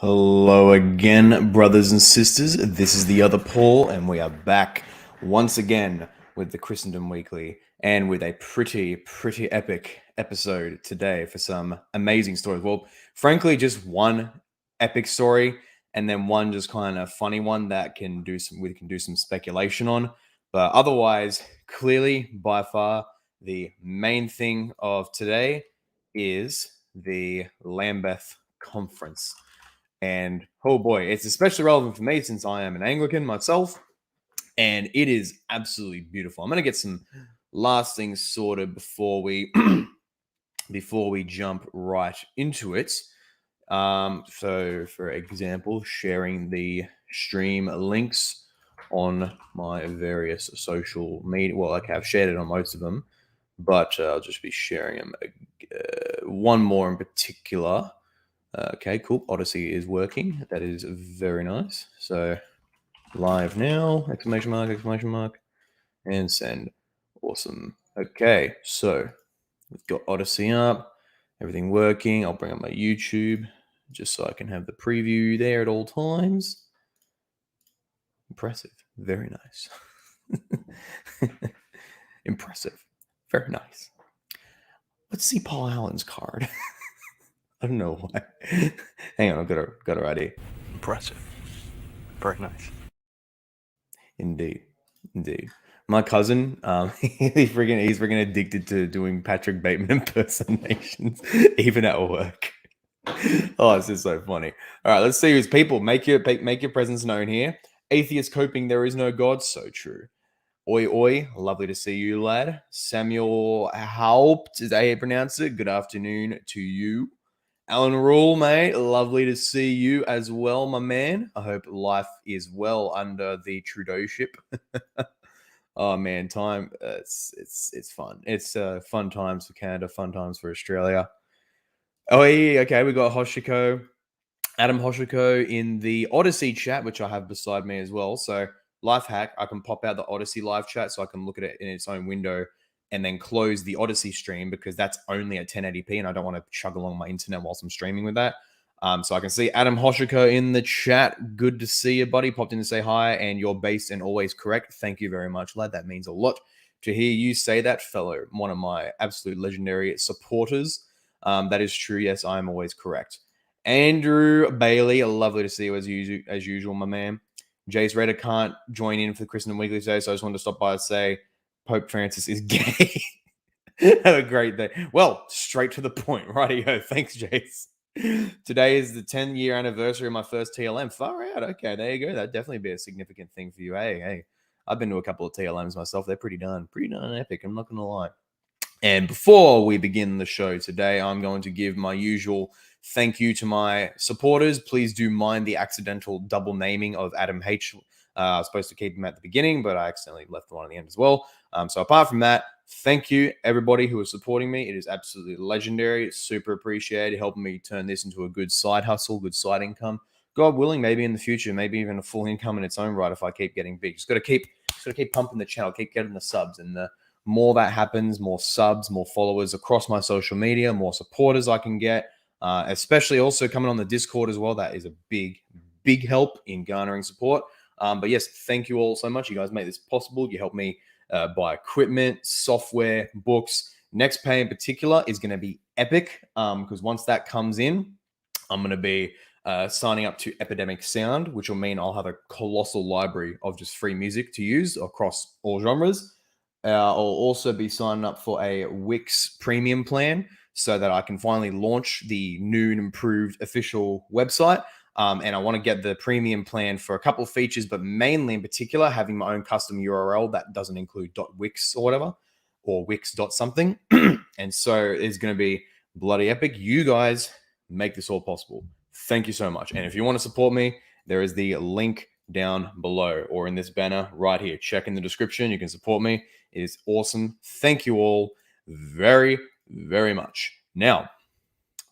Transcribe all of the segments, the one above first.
Hello again, brothers and sisters. This is the other Paul, and we are back once again with the Christendom Weekly and with a pretty epic episode today for some amazing stories. Well, frankly, just one epic story and then one just kind of funny one that we can do some speculation on. But otherwise, clearly, by far, the main thing of today is the Lambeth Conference. And oh boy, it's especially relevant for me since I am an Anglican myself, and it is absolutely beautiful. I'm going to get some last things sorted before we before we jump right into it. So, for example, sharing the stream links on my various social media. Well, okay, I've shared it on most of them, but I'll just be sharing them. One more in particular. Okay, cool. Odyssey is working. That is very nice. So live now, exclamation mark, and send. Awesome. Okay, so we've got Odyssey up, everything working. I'll bring up my YouTube just so I can have the preview there at all times. Impressive. Very nice. Impressive. Very nice. Let's see Paul Allen's card. I don't know why. Hang on, I've got a right here. Impressive. Very nice. Indeed. My cousin, he's freaking addicted to doing Patrick Bateman impersonations, even at work. Oh, it's just so funny. All right, let's see who's people. Make your presence known here. Atheist coping, there is no God. So true. Oi, oi. Lovely to see you, lad. Samuel Haupt, is that how you pronounce it? Good afternoon to you. Alan Rule, mate. Lovely to see you as well, my man. I hope life is well under the Trudeauship. Oh man, time. It's fun. It's fun times for Canada, fun times for Australia. Oh yeah, okay. We got Hoshiko, Adam Hoshiko in the Odyssey chat, which I have beside me as well. So life hack, I can pop out the Odyssey live chat so I can look at it in its own window and then close the Odyssey stream because that's only at 1080p and I don't want to chug along my internet whilst I'm streaming with that. So I can see Adam Hoshiko in the chat. Good to see you, buddy. Popped in to say hi, and you're based and always correct. Thank you very much, lad. That means a lot to hear you say that, fellow. One of my absolute legendary supporters. That is true. Yes, I am always correct. Andrew Bailey, lovely to see you as usual, my man. Jace Redder can't join in for the Christendom Weekly today, so I just wanted to stop by and say Pope Francis is gay. Have a great day. Well, straight to the point. Rightio. Thanks, Jace. Today is the 10-year anniversary of my first TLM. Far out. Okay, there you go. That'd definitely be a significant thing for you. Hey. I've been to a couple of TLMs myself. They're pretty darn epic. I'm not going to lie. And before we begin the show today, I'm going to give my usual thank you to my supporters. Please do mind the accidental double naming of Adam H. I was supposed to keep him at the beginning, but I accidentally left the one at the end as well. So apart from that, thank you, everybody who is supporting me. It is absolutely legendary. It's super appreciated, helping me turn this into a good side hustle, good side income. God willing, maybe in the future, maybe even a full income in its own right if I keep getting big. Just got to keep pumping the channel, keep getting the subs, and the more that happens, more subs, more followers across my social media, more supporters I can get, especially also coming on the Discord as well. That is a big help in garnering support. But yes, thank you all so much. You guys make this possible. You help me buy equipment, software, books. Next pay in particular is going to be epic because once that comes in, I'm going to be signing up to Epidemic Sound, which will mean I'll have a colossal library of just free music to use across all genres. I'll also be signing up for a Wix premium plan so that I can finally launch the new and improved official website. And I want to get the premium plan for a couple of features, but mainly in particular, having my own custom URL that doesn't include .wix or whatever, or wix something. And so it's going to be bloody epic. You guys make this all possible. Thank you so much. And if you want to support me, there is the link down below or in this banner right here. Check in the description. You can support me. It is awesome. Thank you all very, very much. Now,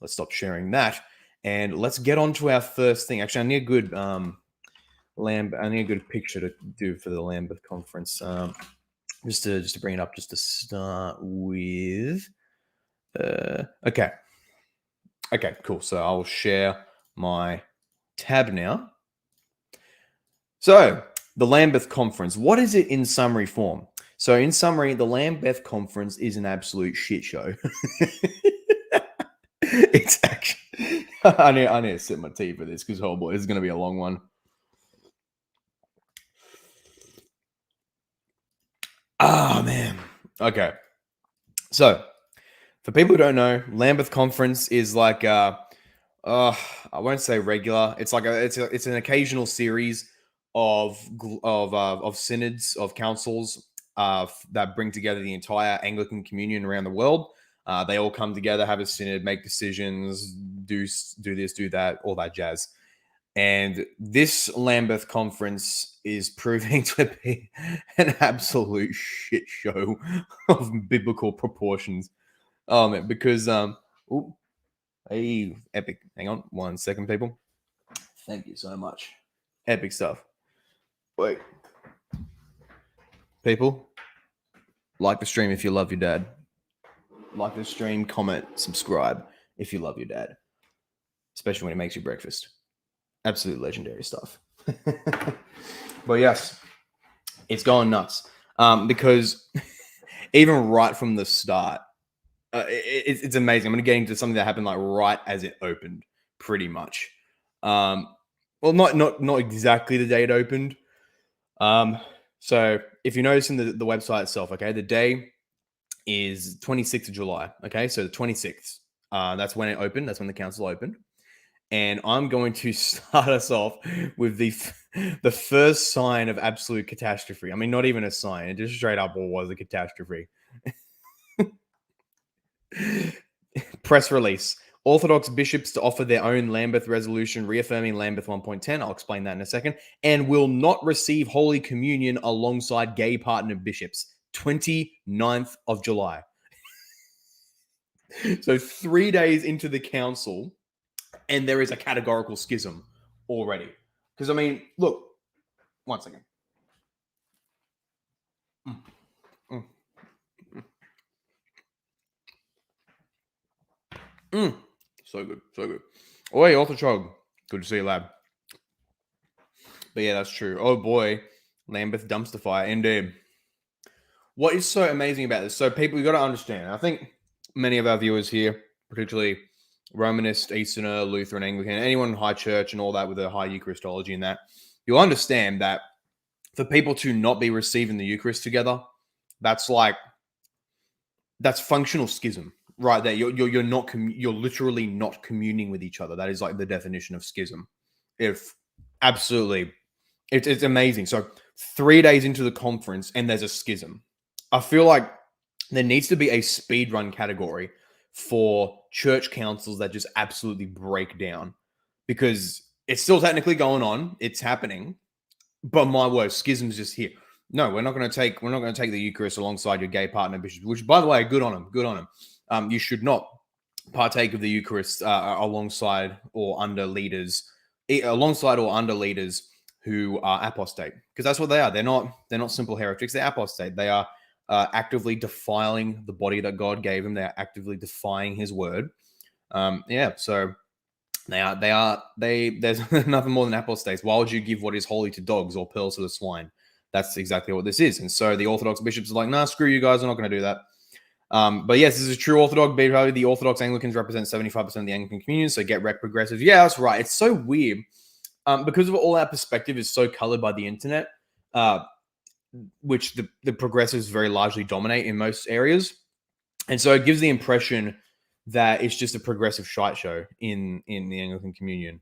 let's stop sharing that and let's get on to our first thing. Actually, I need a good picture to do for the Lambeth Conference. Just to bring it up, just to start with. Okay, cool. So I will share my tab now. So, the Lambeth Conference. What is it in summary form? So, in summary, the Lambeth Conference is an absolute shit show. It's actually... I need to sip my tea for this because, oh boy, this is going to be a long one. Oh, man. Okay. So, for people who don't know, Lambeth Conference is like I won't say regular. It's like it's an occasional series of synods, of councils that bring together the entire Anglican communion around the world. They all come together, have a synod, make decisions, do this, do that, all that jazz. And this Lambeth Conference is proving to be an absolute shit show of biblical proportions. Because hey, epic. Hang on 1 second, people. Thank you so much. Epic stuff. Wait. People, like the stream if you love your dad. Like the stream, comment, subscribe if you love your dad. Especially when he makes you breakfast. Absolute legendary stuff. But yes, it's going nuts. Because even right from the start, it's amazing. I'm going to get into something that happened like right as it opened, pretty much. Well, not exactly the day it opened. So if you notice in the website itself, okay, the day is 26th of July. Okay, so the 26th. That's when it opened. That's when the council opened. And I'm going to start us off with the first sign of absolute catastrophe. I mean, not even a sign. It just straight up was a catastrophe. Press release. Orthodox bishops to offer their own Lambeth resolution reaffirming Lambeth 1.10. I'll explain that in a second. And will not receive Holy Communion alongside gay partner bishops. 29th of July. So 3 days into the council, and there is a categorical schism already. Because, I mean, look. 1 second. So good, so good. Oi, Orthochog. Good to see you, lad. But yeah, that's true. Oh boy, Lambeth dumpster fire, indeed. What is so amazing about this? So people, you got to understand. I think many of our viewers here, particularly Romanist, Easterner, Lutheran, Anglican, anyone in high church and all that with a high Eucharistology and that, you'll understand that for people to not be receiving the Eucharist together, that's functional schism. Right there, you're not you're literally not communing with each other. That is like the definition of schism. Absolutely, it's amazing. So 3 days into the conference, and there's a schism. I feel like there needs to be a speed run category for church councils that just absolutely break down, because it's still technically going on. It's happening, but my word, schism's just here. No, we're not going to take the Eucharist alongside your gay partner bishops. Which, by the way, good on them. Good on them. You should not partake of the Eucharist alongside or under leaders who are apostate, because that's what they are. They're not simple heretics. They're apostate. They are actively defiling the body that God gave them. They are actively defying His word. So there's nothing more than apostates. Why would you give what is holy to dogs or pearls to the swine? That's exactly what this is. And so the Orthodox bishops are like, nah, screw you guys. I'm not going to do that. But yes, this is true Orthodox. The Orthodox Anglicans represent 75% of the Anglican communion, so get wrecked progressives. Yeah, that's right. It's so weird because of all our perspective is so colored by the internet, which the progressives very largely dominate in most areas. And so it gives the impression that it's just a progressive shite show in the Anglican communion,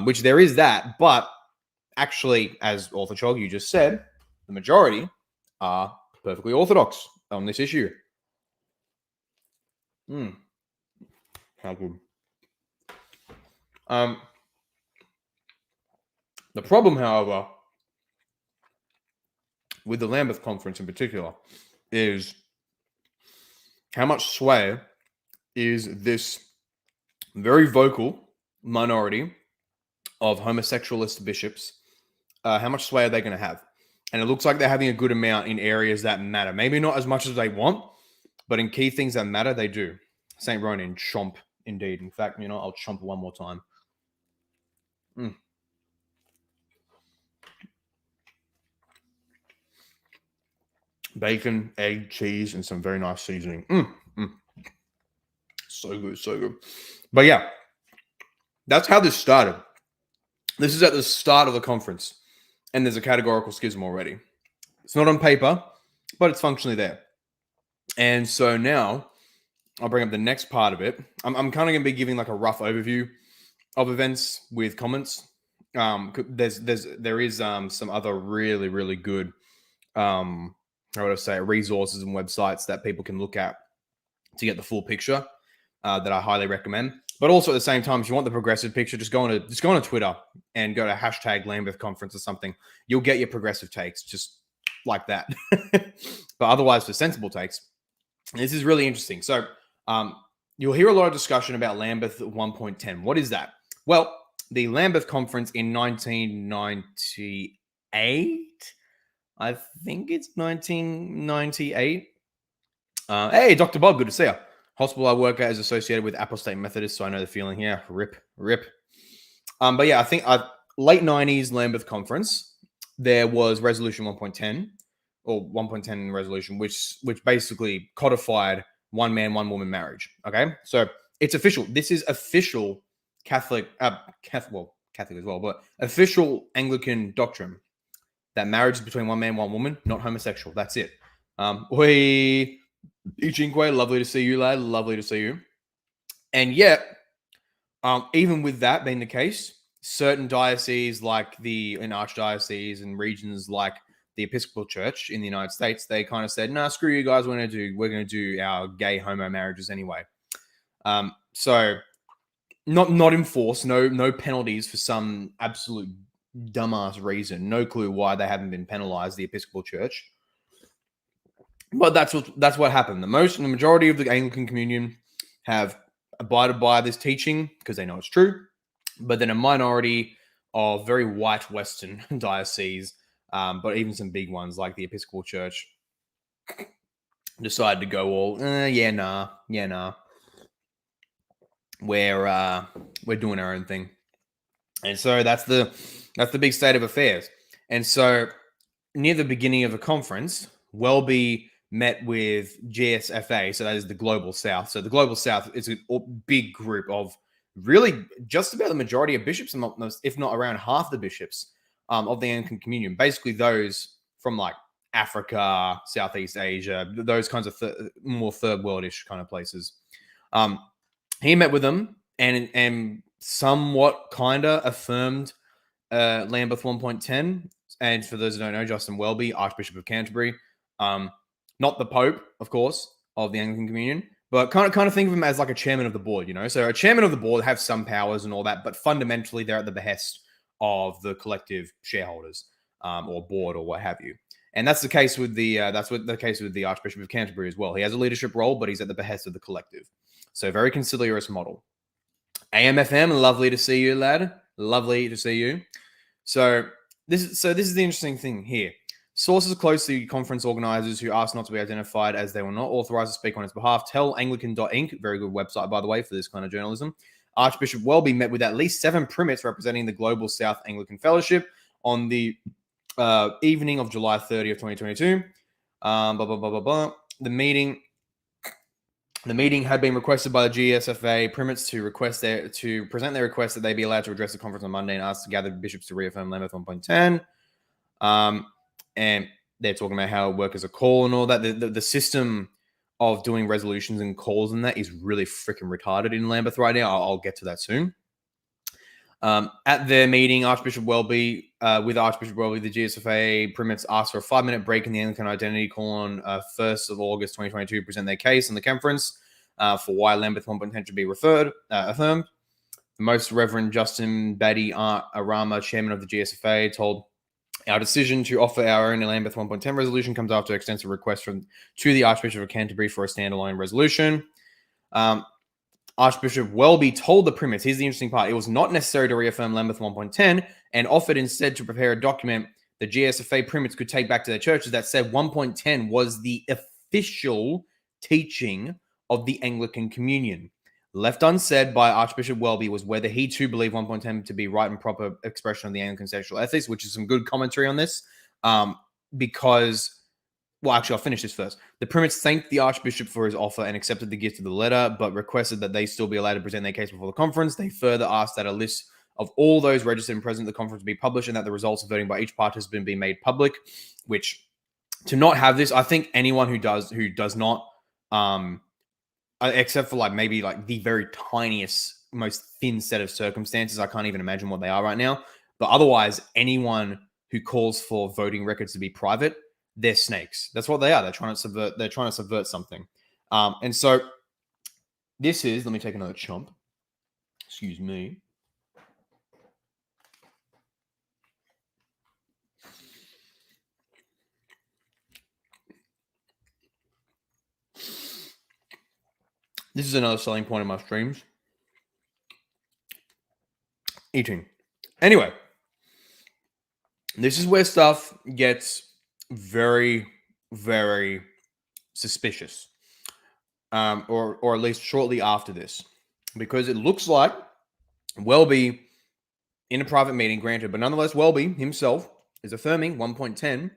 which there is that. But actually, as Orthochog, you just said, the majority are perfectly Orthodox on this issue. How good. The problem, however, with the Lambeth Conference in particular, is how much sway is this very vocal minority of homosexualist bishops, how much sway are they going to have? And it looks like they're having a good amount in areas that matter. Maybe not as much as they want, but in key things that matter, they do. St. Ronan, chomp, indeed. In fact, I'll chomp one more time. bacon, egg, cheese, and some very nice seasoning. So good, so good. But yeah, that's how this started. This is at the start of the conference, and there's a categorical schism already. It's not on paper, but it's functionally there. And so now I'll bring up the next part of it. I'm kind of going to be giving like a rough overview of events with comments. There is some other really, really good how would I say, resources and websites that people can look at to get the full picture that I highly recommend. But also at the same time, if you want the progressive picture, just go on Twitter and go to hashtag Lambeth Conference or something. You'll get your progressive takes just like that. But otherwise, for sensible takes, this is really interesting. So you'll hear a lot of discussion about Lambeth 1.10. What is that? Well, the Lambeth Conference in 1998, I think it's 1998. Hey, Dr. Bob, good to see you. Hospital I work at is associated with Apostate Methodists, so I know the feeling here. Rip. But yeah, I think late 90s Lambeth Conference, there was Resolution 1.10 or 1.10 resolution, which basically codified one man, one woman marriage. Okay, so it's official. This is official Catholic as well, but official Anglican doctrine that marriage is between one man, one woman, not homosexual. That's it. Ichinque, lovely to see you, lad. Lovely to see you. And yet, even with that being the case, certain dioceses like in archdioceses and regions like the Episcopal Church in the United States, they kind of said, "Nah, screw you guys. We're going to do our gay homo marriages anyway." So not enforced, no penalties for some absolute dumbass reason. No clue why they haven't been penalized, the Episcopal Church. But that's what happened. The majority of the Anglican Communion have abided by this teaching because they know it's true. But then a minority of very white Western dioceses, but even some big ones like the Episcopal Church, decided to go all, nah. We're doing our own thing. And so that's the big state of affairs. And so near the beginning of the conference, Welby met with GSFA, so that is the Global South. So the Global South is a big group of really just about the majority of bishops, if not around half the bishops of the Anglican Communion. Basically those from like Africa, Southeast Asia, those kinds of more third worldish kind of places. He met with them and somewhat kind of affirmed Lambeth 1.10. And for those who don't know, Justin Welby, Archbishop of Canterbury, not the Pope, of course, of the Anglican Communion, but kind of think of him as like a chairman of the board, you know? So a chairman of the board have some powers and all that, but fundamentally they're at the behest of the collective shareholders or board or what have you. And that's the case with the Archbishop of Canterbury as well. He has a leadership role, but he's at the behest of the collective. So very conciliarist model. AMFM, lovely to see you, lad. Lovely to see you. So this is the interesting thing here. Sources close to conference organizers who asked not to be identified as they were not authorized to speak on his behalf tell Anglican.inc, very good website, by the way, for this kind of journalism. Archbishop Welby met with at least 7 primats representing the Global South Anglican Fellowship on the evening of July 30th, 2022. The meeting had been requested by the GSFA primats to present their request that they be allowed to address the conference on Monday and ask to gather bishops to reaffirm Lambeth 1.10. And they're talking about how it works as a call and all that. The system of doing resolutions and calls and that is really freaking retarded in Lambeth right now. I'll get to that soon. At their meeting, Archbishop Welby, the GSFA primats asked for a 5-minute break in the Anglican identity call on 1st of August 2022 to present their case in the conference for why Lambeth 1.10 should be affirmed. The Most Reverend Justin Baddy Arama, chairman of the GSFA, told our decision to offer our own Lambeth 1.10 resolution comes after extensive requests to the Archbishop of Canterbury for a standalone resolution. Archbishop Welby told the primats, here's the interesting part, it was not necessary to reaffirm Lambeth 1.10 and offered instead to prepare a document the GSFA primats could take back to their churches that said 1.10 was the official teaching of the Anglican Communion. Left unsaid by Archbishop Welby was whether he too believed 1.10 to be right and proper expression of the Anglican sexual ethics, which is some good commentary on this, because Well, actually, I'll finish this first. The Primats thanked the Archbishop for his offer and accepted the gift of the letter, but requested that they still be allowed to present their case before the conference. They further asked that a list of all those registered and present at the conference be published and that the results of voting by each participant be made public, which, to not have this, I think anyone who does not, except for like maybe like the very tiniest, most thin set of circumstances, I can't even imagine what they are right now. But otherwise, anyone who calls for voting records to be private, they're snakes. That's what they are. They're trying to subvert something. And so this is, let me take another chomp. Excuse me. This is another selling point of my streams. Eating. Anyway, this is where stuff gets very, very suspicious. Or at least shortly after this. Because it looks like Welby, in a private meeting, granted, but nonetheless, Welby himself is affirming 1.10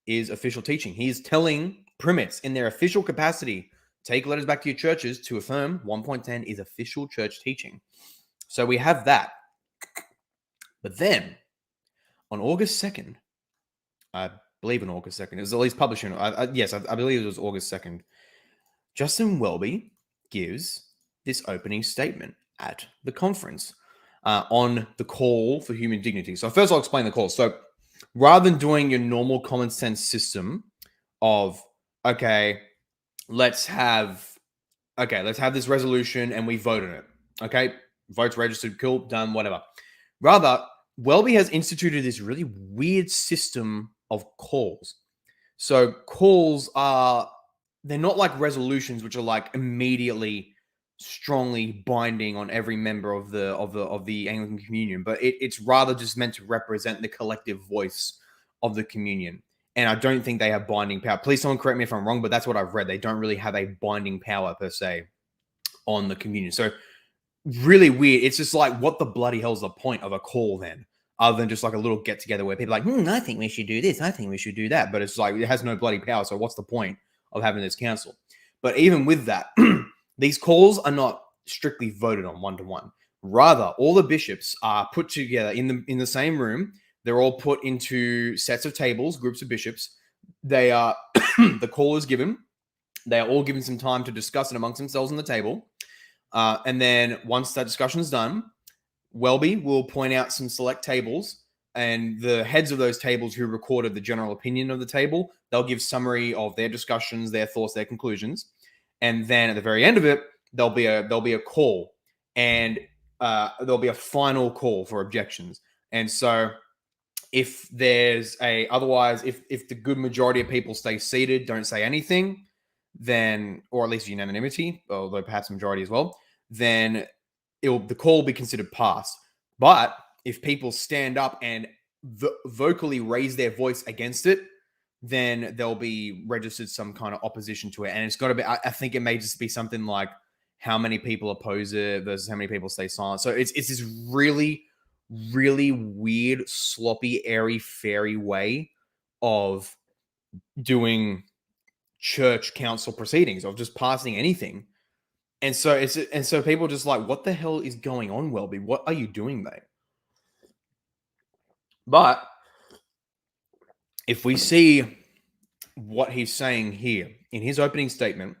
is official teaching. He is telling Primats in their official capacity, take letters back to your churches to affirm 1.10 is official church teaching. So we have that. But then, on August 2nd, I believe on August 2nd, it was at least published in, yes, I believe it was August 2nd, Justin Welby gives this opening statement at the conference on the call for human dignity. So first I'll explain the call. So rather than doing your normal common sense system of, okay, let's have this resolution and we vote on it. Okay, votes registered, cool, done, whatever. Rather, Welby has instituted this really weird system of calls. So calls they're not like resolutions, which are like immediately strongly binding on every member of the Anglican Communion, but it's rather just meant to represent the collective voice of the communion. And I don't think they have binding power. Please someone correct me if I'm wrong, but that's what I've read. They don't really have a binding power per se on the communion. So really weird. It's just like, what the bloody hell's the point of a call then? Other than just like a little get together where people are like, I think we should do this. I think we should do that. But it's like, it has no bloody power. So what's the point of having this council? But even with that, these calls are not strictly voted on one-to-one. Rather, all the bishops are put together in the same room. They're all put into sets of tables, groups of bishops. They are the call is given. They are all given some time to discuss it amongst themselves on the table. And then once that discussion is done, Welby will point out some select tables, and the heads of those tables who recorded the general opinion of the table, they'll give summary of their discussions, their thoughts, their conclusions. And then at the very end of it, there'll be a call, and there'll be a final call for objections. And so if there's if the good majority of people stay seated, don't say anything, then, or at least unanimity, although perhaps majority as well, then the call will be considered passed. But if people stand up and vocally raise their voice against it, then there'll be registered some kind of opposition to it. And it's got to be, I think it may just be something like how many people oppose it versus how many people stay silent. So it's this really, really weird, sloppy, airy-fairy way of doing church council proceedings, of just passing anything. And so people just like, what the hell is going on, Welby? What are you doing, mate? But if we see what he's saying here in his opening statement,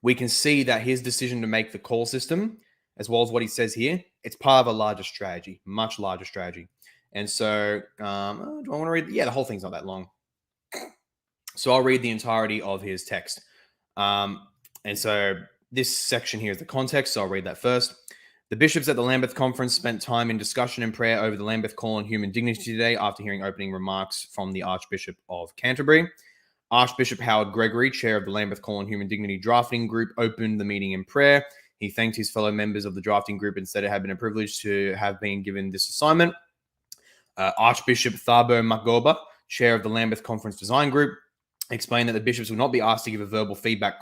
we can see that his decision to make the call system, as well as what he says here, it's part of a larger strategy, much larger strategy. And so, do I want to read? Yeah, the whole thing's not that long. So I'll read the entirety of his text. And so this section here is the context, so I'll read that first. The bishops at the Lambeth Conference spent time in discussion and prayer over the Lambeth Call on Human Dignity today after hearing opening remarks from the Archbishop of Canterbury. Archbishop Howard Gregory, chair of the Lambeth Call on Human Dignity drafting group, opened the meeting in prayer. He thanked his fellow members of the drafting group and said it had been a privilege to have been given this assignment. Archbishop Thabo Magoba, chair of the Lambeth Conference design group, explained that the bishops will not be asked to give a verbal feedback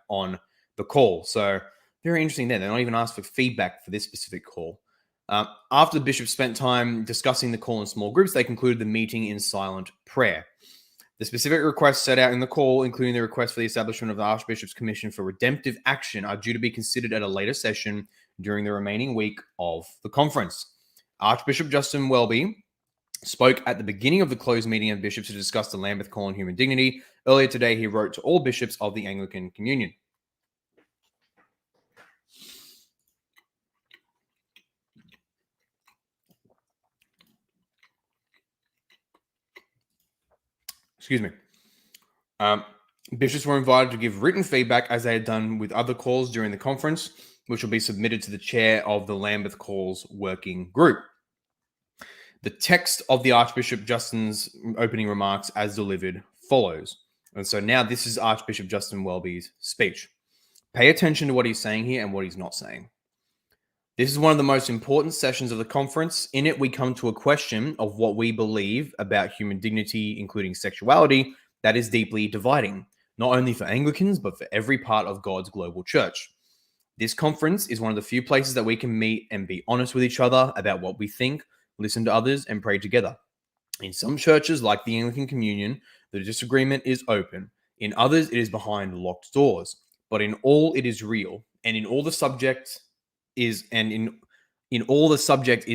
on the call. So very interesting there. They're not even asked for feedback for this specific call. After the bishops spent time discussing the call in small groups, they concluded the meeting in silent prayer. The specific requests set out in the call, including the request for the establishment of the Archbishop's Commission for Redemptive Action, are due to be considered at a later session during the remaining week of the conference. Archbishop Justin Welby spoke at the beginning of the closed meeting of bishops to discuss the Lambeth Call on human dignity. Earlier today, he wrote to all bishops of the Anglican Communion. Excuse me. Bishops were invited to give written feedback as they had done with other calls during the conference, which will be submitted to the chair of the Lambeth Calls Working Group. The text of the Archbishop Justin's opening remarks as delivered follows. And so now this is Archbishop Justin Welby's speech. Pay attention to what he's saying here and what he's not saying. This is one of the most important sessions of the conference. In it, we come to a question of what we believe about human dignity, including sexuality, that is deeply dividing, not only for Anglicans, but for every part of God's global church. This conference is one of the few places that we can meet and be honest with each other about what we think, listen to others, and pray together. In some churches, like the Anglican Communion, the disagreement is open. In others, it is behind locked doors. But in all, it is real, and in all the subject is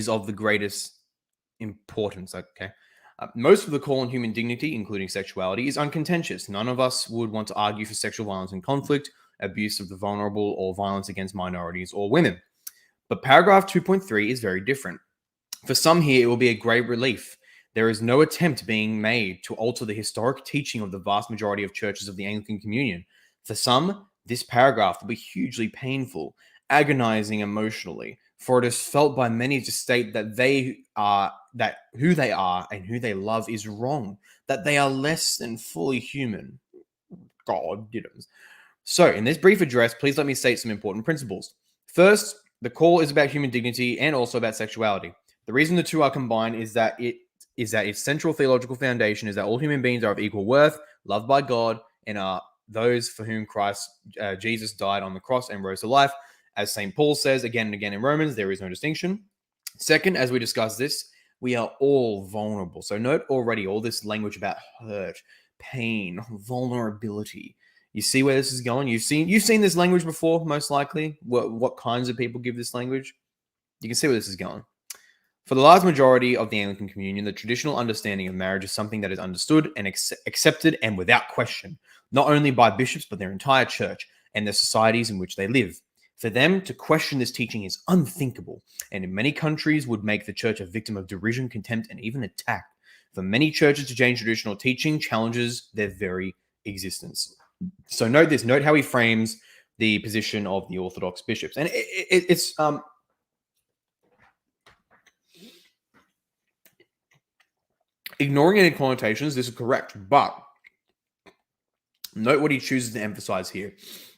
of the greatest importance. Okay. Most of the call on human dignity, including sexuality, is uncontentious. None of us would want to argue for sexual violence and conflict, abuse of the vulnerable, or violence against minorities or women. But paragraph 2.3 is very different. For some here, it will be a great relief. There is no attempt being made to alter the historic teaching of the vast majority of churches of the Anglican Communion. For some, this paragraph will be hugely painful, agonizing emotionally, for it is felt by many to state that who they are and who they love is wrong, that they are less than fully human. God diddums. So, in this brief address, please let me state some important principles. First, the call is about human dignity and also about sexuality. The reason the two are combined is that its central theological foundation is that all human beings are of equal worth, loved by God, and are those for whom Jesus died on the cross and rose to life. As St. Paul says again and again in Romans, there is no distinction. Second, as we discuss this, we are all vulnerable. So note already all this language about hurt, pain, vulnerability. You see where this is going? You've seen this language before, most likely. What kinds of people give this language? You can see where this is going. For the large majority of the Anglican Communion, the traditional understanding of marriage is something that is understood and accepted and without question, not only by bishops, but their entire church and the societies in which they live. For them to question this teaching is unthinkable, and in many countries would make the church a victim of derision, contempt, and even attack. For many churches to change traditional teaching challenges their very existence. So note this, note how he frames the position of the Orthodox bishops. And it's ignoring any connotations, this is correct, but note what he chooses to emphasize here,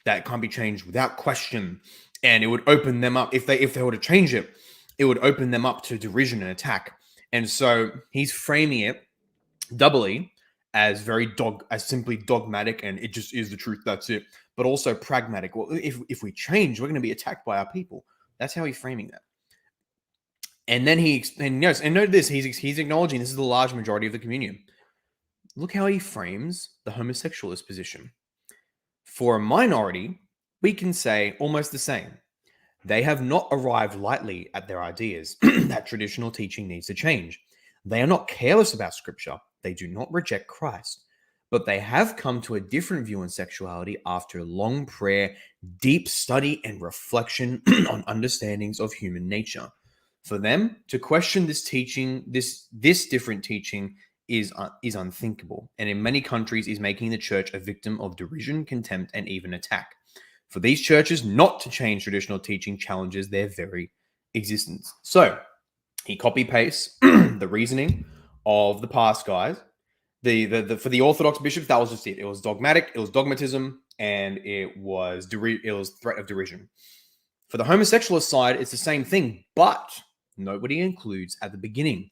that it can't be changed without question, and it would open them up, if they were to change it, it would open them up to derision and attack. And so he's framing it doubly as simply dogmatic, and it just is the truth, that's it, but also pragmatic. Well, if we change, we're going to be attacked by our people. That's how he's framing that. And then note this, he's acknowledging this is the large majority of the communion. Look how he frames the homosexualist position. For a minority, we can say almost the same. They have not arrived lightly at their ideas that traditional teaching needs to change. They are not careless about Scripture. They do not reject Christ. But they have come to a different view on sexuality after long prayer, deep study, and reflection on understandings of human nature. For them to question this teaching, this different teaching, is unthinkable, and in many countries is making the church a victim of derision, contempt, and even attack. For these churches not to change traditional teaching challenges their very existence. So he copy-pastes the reasoning of the past guys. For the Orthodox bishops, that was just it. It was dogmatic, it was dogmatism, and it was threat of derision. For the homosexualist side, it's the same thing, but nobody includes at the beginning.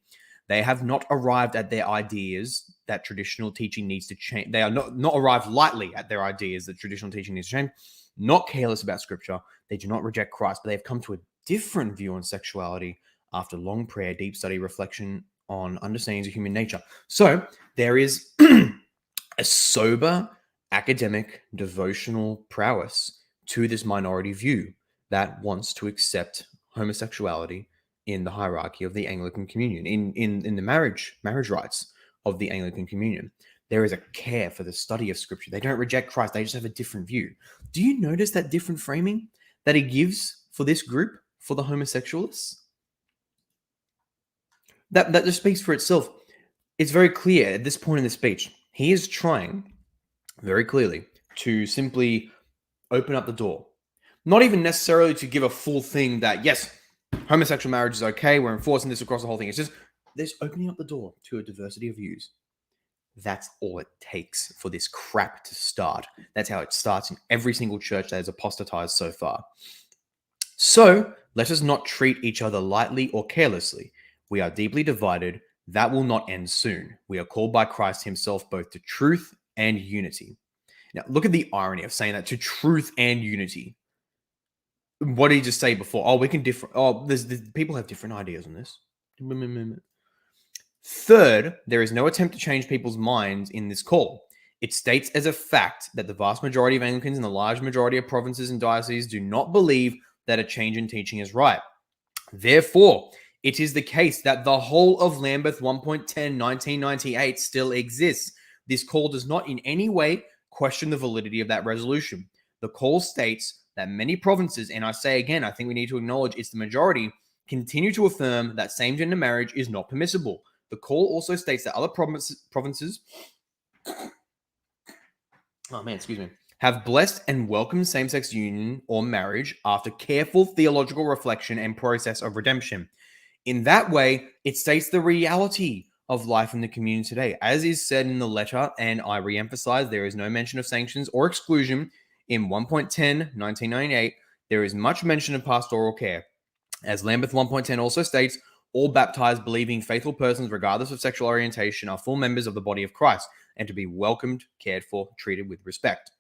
They have not arrived at their ideas that traditional teaching needs to change. They are not arrived lightly at their ideas that traditional teaching needs to change. Not careless about Scripture. They do not reject Christ, but they have come to a different view on sexuality after long prayer, deep study, reflection on understandings of human nature. So there is a sober academic devotional prowess to this minority view that wants to accept homosexuality in the hierarchy of the Anglican Communion, in the marriage rites of the Anglican Communion. There is a care for the study of Scripture. They don't reject Christ. They just have a different view. Do you notice that different framing that he gives for this group, for the homosexualists? That just speaks for itself. It's very clear at this point in the speech. He is trying very clearly to simply open up the door. Not even necessarily to give a full thing that, yes, homosexual marriage is okay, we're enforcing this across the whole thing. It's just, there's opening up the door to a diversity of views. That's all it takes for this crap to start. That's how it starts in every single church that has apostatized so far. So let us not treat each other lightly or carelessly. We are deeply divided. That will not end soon. We are called by Christ himself both to truth and unity. Now, look at the irony of saying that, to truth and unity. What did he just say before? Oh, we can differ. Oh, there's people have different ideas on this. Third, there is no attempt to change people's minds in this call. It states as a fact that the vast majority of Anglicans and the large majority of provinces and dioceses do not believe that a change in teaching is right. Therefore, it is the case that the whole of Lambeth 1.10 1998 still exists. This call does not in any way question the validity of that resolution. The call states that many provinces, and I say again, I think we need to acknowledge it's the majority, continue to affirm that same-gender marriage is not permissible. The call also states that other provinces have blessed and welcomed same-sex union or marriage after careful theological reflection and process of redemption. In that way, it states the reality of life in the community today. As is said in the letter, and I re-emphasize, there is no mention of sanctions or exclusion. In 1.10, 1998, there is much mention of pastoral care. As Lambeth 1.10 also states, all baptized, believing, faithful persons, regardless of sexual orientation, are full members of the body of Christ and to be welcomed, cared for, treated with respect.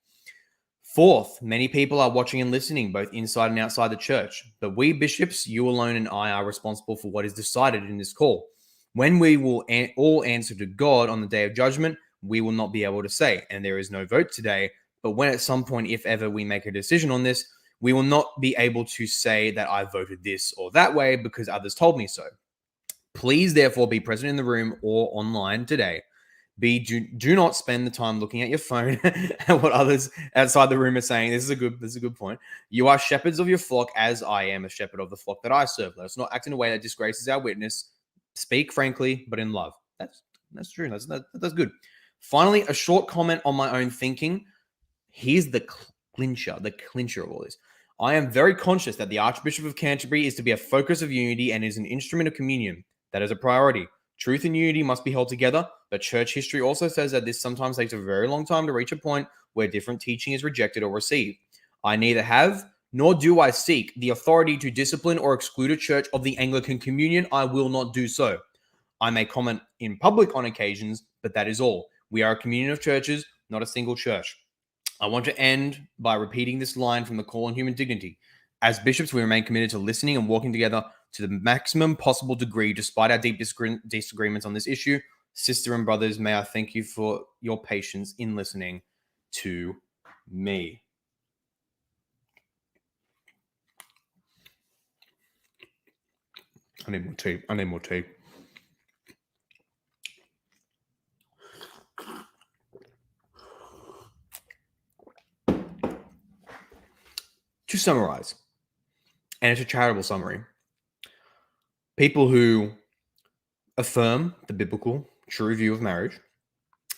Fourth, many people are watching and listening, both inside and outside the church. But we bishops, you alone and I, are responsible for what is decided in this call. When we will all answer to God on the day of judgment, we will not be able to say, and there is no vote today, but when at some point, if ever, we make a decision on this, we will not be able to say that I voted this or that way because others told me so. Please, therefore, be present in the room or online today. Do not spend the time looking at your phone at what others outside the room are saying. This is a good point. You are shepherds of your flock, as I am a shepherd of the flock that I serve. Let us not act in a way that disgraces our witness. Speak frankly, but in love. That's true. That's good. Finally, a short comment on my own thinking. Here's the clincher of all this. I am very conscious that the Archbishop of Canterbury is to be a focus of unity and is an instrument of communion. That is a priority. Truth and unity must be held together, but church history also says that this sometimes takes a very long time to reach a point where different teaching is rejected or received. I neither have nor do I seek the authority to discipline or exclude a church of the Anglican Communion. I will not do so. I may comment in public on occasions, but that is all. We are a communion of churches, not a single church. I want to end by repeating this line from the Call on Human Dignity. As bishops, we remain committed to listening and working together to the maximum possible degree, despite our deep disagreements on this issue. Sister and brothers, may I thank you for your patience in listening to me. I need more tea. To summarize, and it's a charitable summary, people who affirm the biblical true view of marriage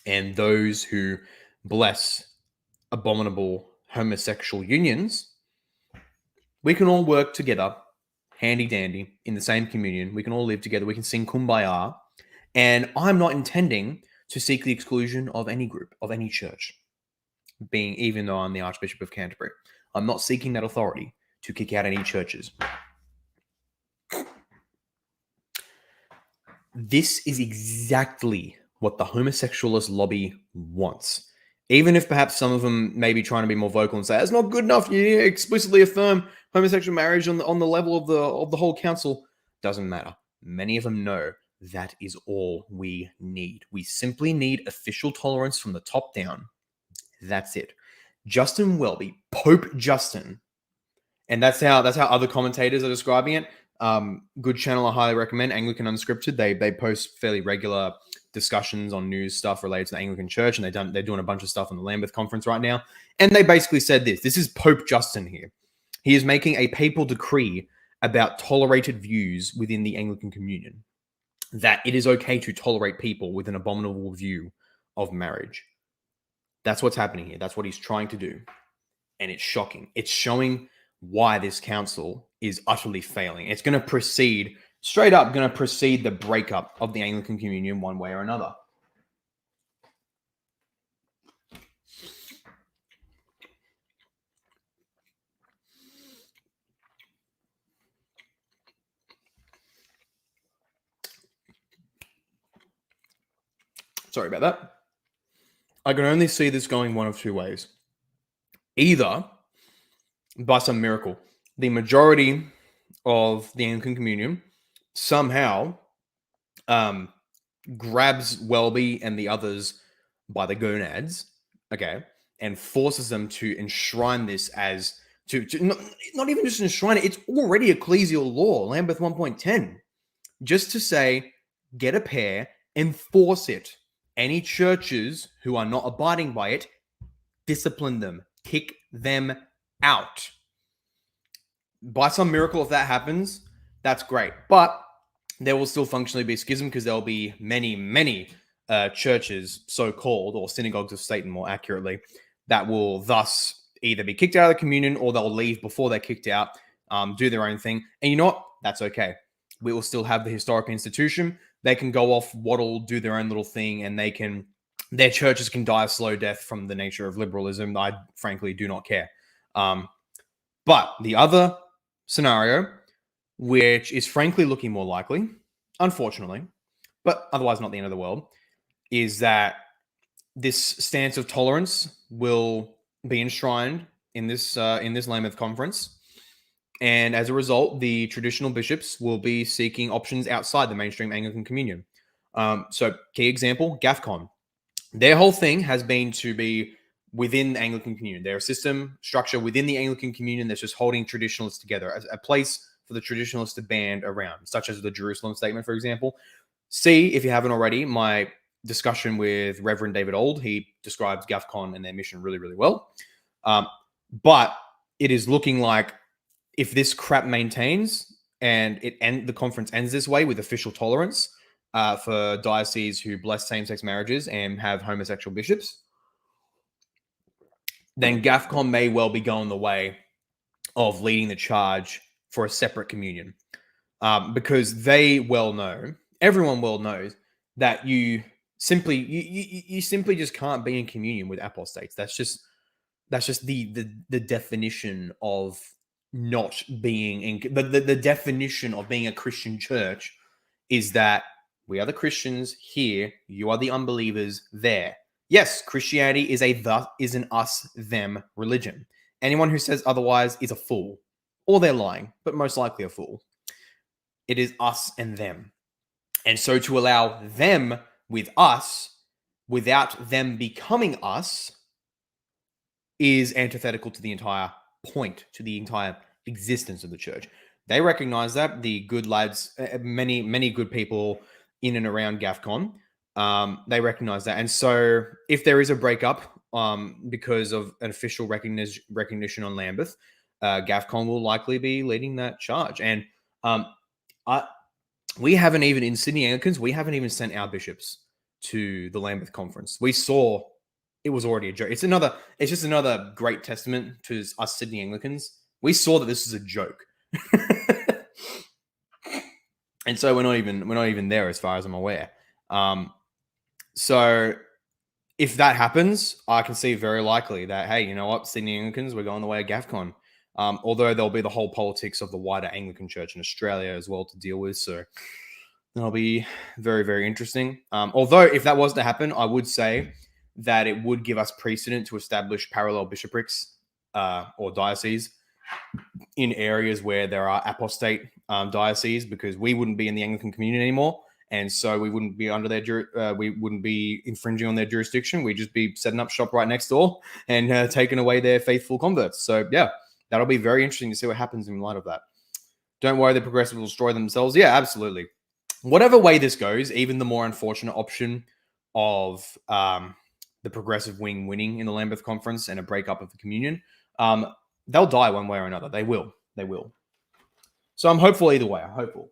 and those who bless abominable homosexual unions, we can all work together, handy dandy, in the same communion. We can all live together. We can sing Kumbaya. And I'm not intending to seek the exclusion of any group, of any church, even though I'm the Archbishop of Canterbury. I'm not seeking that authority to kick out any churches. This is exactly what the homosexualist lobby wants. Even if perhaps some of them may be trying to be more vocal and say, it's not good enough, you explicitly affirm homosexual marriage on the level of the whole council. Doesn't matter. Many of them know That is all we need. We simply need official tolerance from the top down. That's it. Justin Welby, Pope Justin, and that's how other commentators are describing it. Good channel, I highly recommend. Anglican Unscripted. They post fairly regular discussions on news stuff related to the Anglican Church, and they're doing a bunch of stuff on the Lambeth Conference right now. And they basically said this. This is Pope Justin here. He is making a papal decree about tolerated views within the Anglican Communion, that it is okay to tolerate people with an abominable view of marriage. That's what's happening here. That's what he's trying to do. And it's shocking. It's showing why this council is utterly failing. It's going to proceed, straight up going to precede the breakup of the Anglican Communion one way or another. Sorry about that. I can only see this going one of two ways. Either by some miracle, the majority of the Anglican Communion somehow grabs Welby and the others by the gonads, okay, and forces them to enshrine this as to not even just enshrine it. It's already ecclesial law, Lambeth 1.10, just to say, get a pair, enforce it. Any churches who are not abiding by it, discipline them, kick them out. By some miracle, if that happens, that's great. But there will still functionally be schism because there will be many churches, so-called, or synagogues of Satan, more accurately, that will thus either be kicked out of the communion or they'll leave before they're kicked out, do their own thing. And you know what? That's okay. We will still have the historic institution. They can go off, waddle, do their own little thing, and their churches can die a slow death from the nature of liberalism. I frankly do not care. But the other scenario, which is frankly looking more likely, unfortunately, but otherwise not the end of the world, is that this stance of tolerance will be enshrined in this Lambeth Conference. And as a result, the traditional bishops will be seeking options outside the mainstream Anglican Communion. So, key example, GAFCON. Their whole thing has been to be within the Anglican Communion. Their system structure within the Anglican Communion that's just holding traditionalists together, as a place for the traditionalists to band around, such as the Jerusalem Statement, for example. See, if you haven't already, my discussion with Reverend David Old. He describes GAFCON and their mission really, really well. But it is looking like, if this crap maintains and the conference ends this way with official tolerance for dioceses who bless same-sex marriages and have homosexual bishops, then GAFCON may well be going the way of leading the charge for a separate communion, because they well know, everyone well knows, that you simply just can't be in communion with apostates. That's just the definition of not being in the definition of being a Christian church is that we are the Christians here, you are the unbelievers there. Yes, Christianity is an us them religion. Anyone who says otherwise is a fool, or they're lying, but most likely a fool. It is us and them. And so to allow them with us without them becoming us is antithetical to the entire point, to the entire existence of the church. They recognize that. The good lads, many good people in and around GAFCON, they recognize that. And so if there is a breakup because of an official recognition on Lambeth, GAFCON will likely be leading that charge. And we haven't even, in Sydney Anglicans, we haven't even sent our bishops to the Lambeth Conference. We saw it was already a joke. It's just another great testament to us Sydney Anglicans. We saw that this is a joke. And so we're not even there as far as I'm aware. So if that happens, I can see very likely that, hey, you know what, Sydney Anglicans, we're going the way of GAFCON. Although there'll be the whole politics of the wider Anglican Church in Australia as well to deal with. So that'll be very, very interesting. Although if that was to happen, I would say that it would give us precedent to establish parallel bishoprics or dioceses in areas where there are apostate dioceses, because we wouldn't be in the Anglican Communion anymore. and so we wouldn't be under their we wouldn't be infringing on their jurisdiction. We'd just be setting up shop right next door and taking away their faithful converts. So yeah, that'll be very interesting to see what happens in light of that. Don't worry, the progressives will destroy themselves. Yeah, absolutely. Whatever way this goes, even the more unfortunate option of the progressive wing winning in the Lambeth Conference and a breakup of the communion, they'll die one way or another. They will. They will. So I'm hopeful either way. I'm hopeful.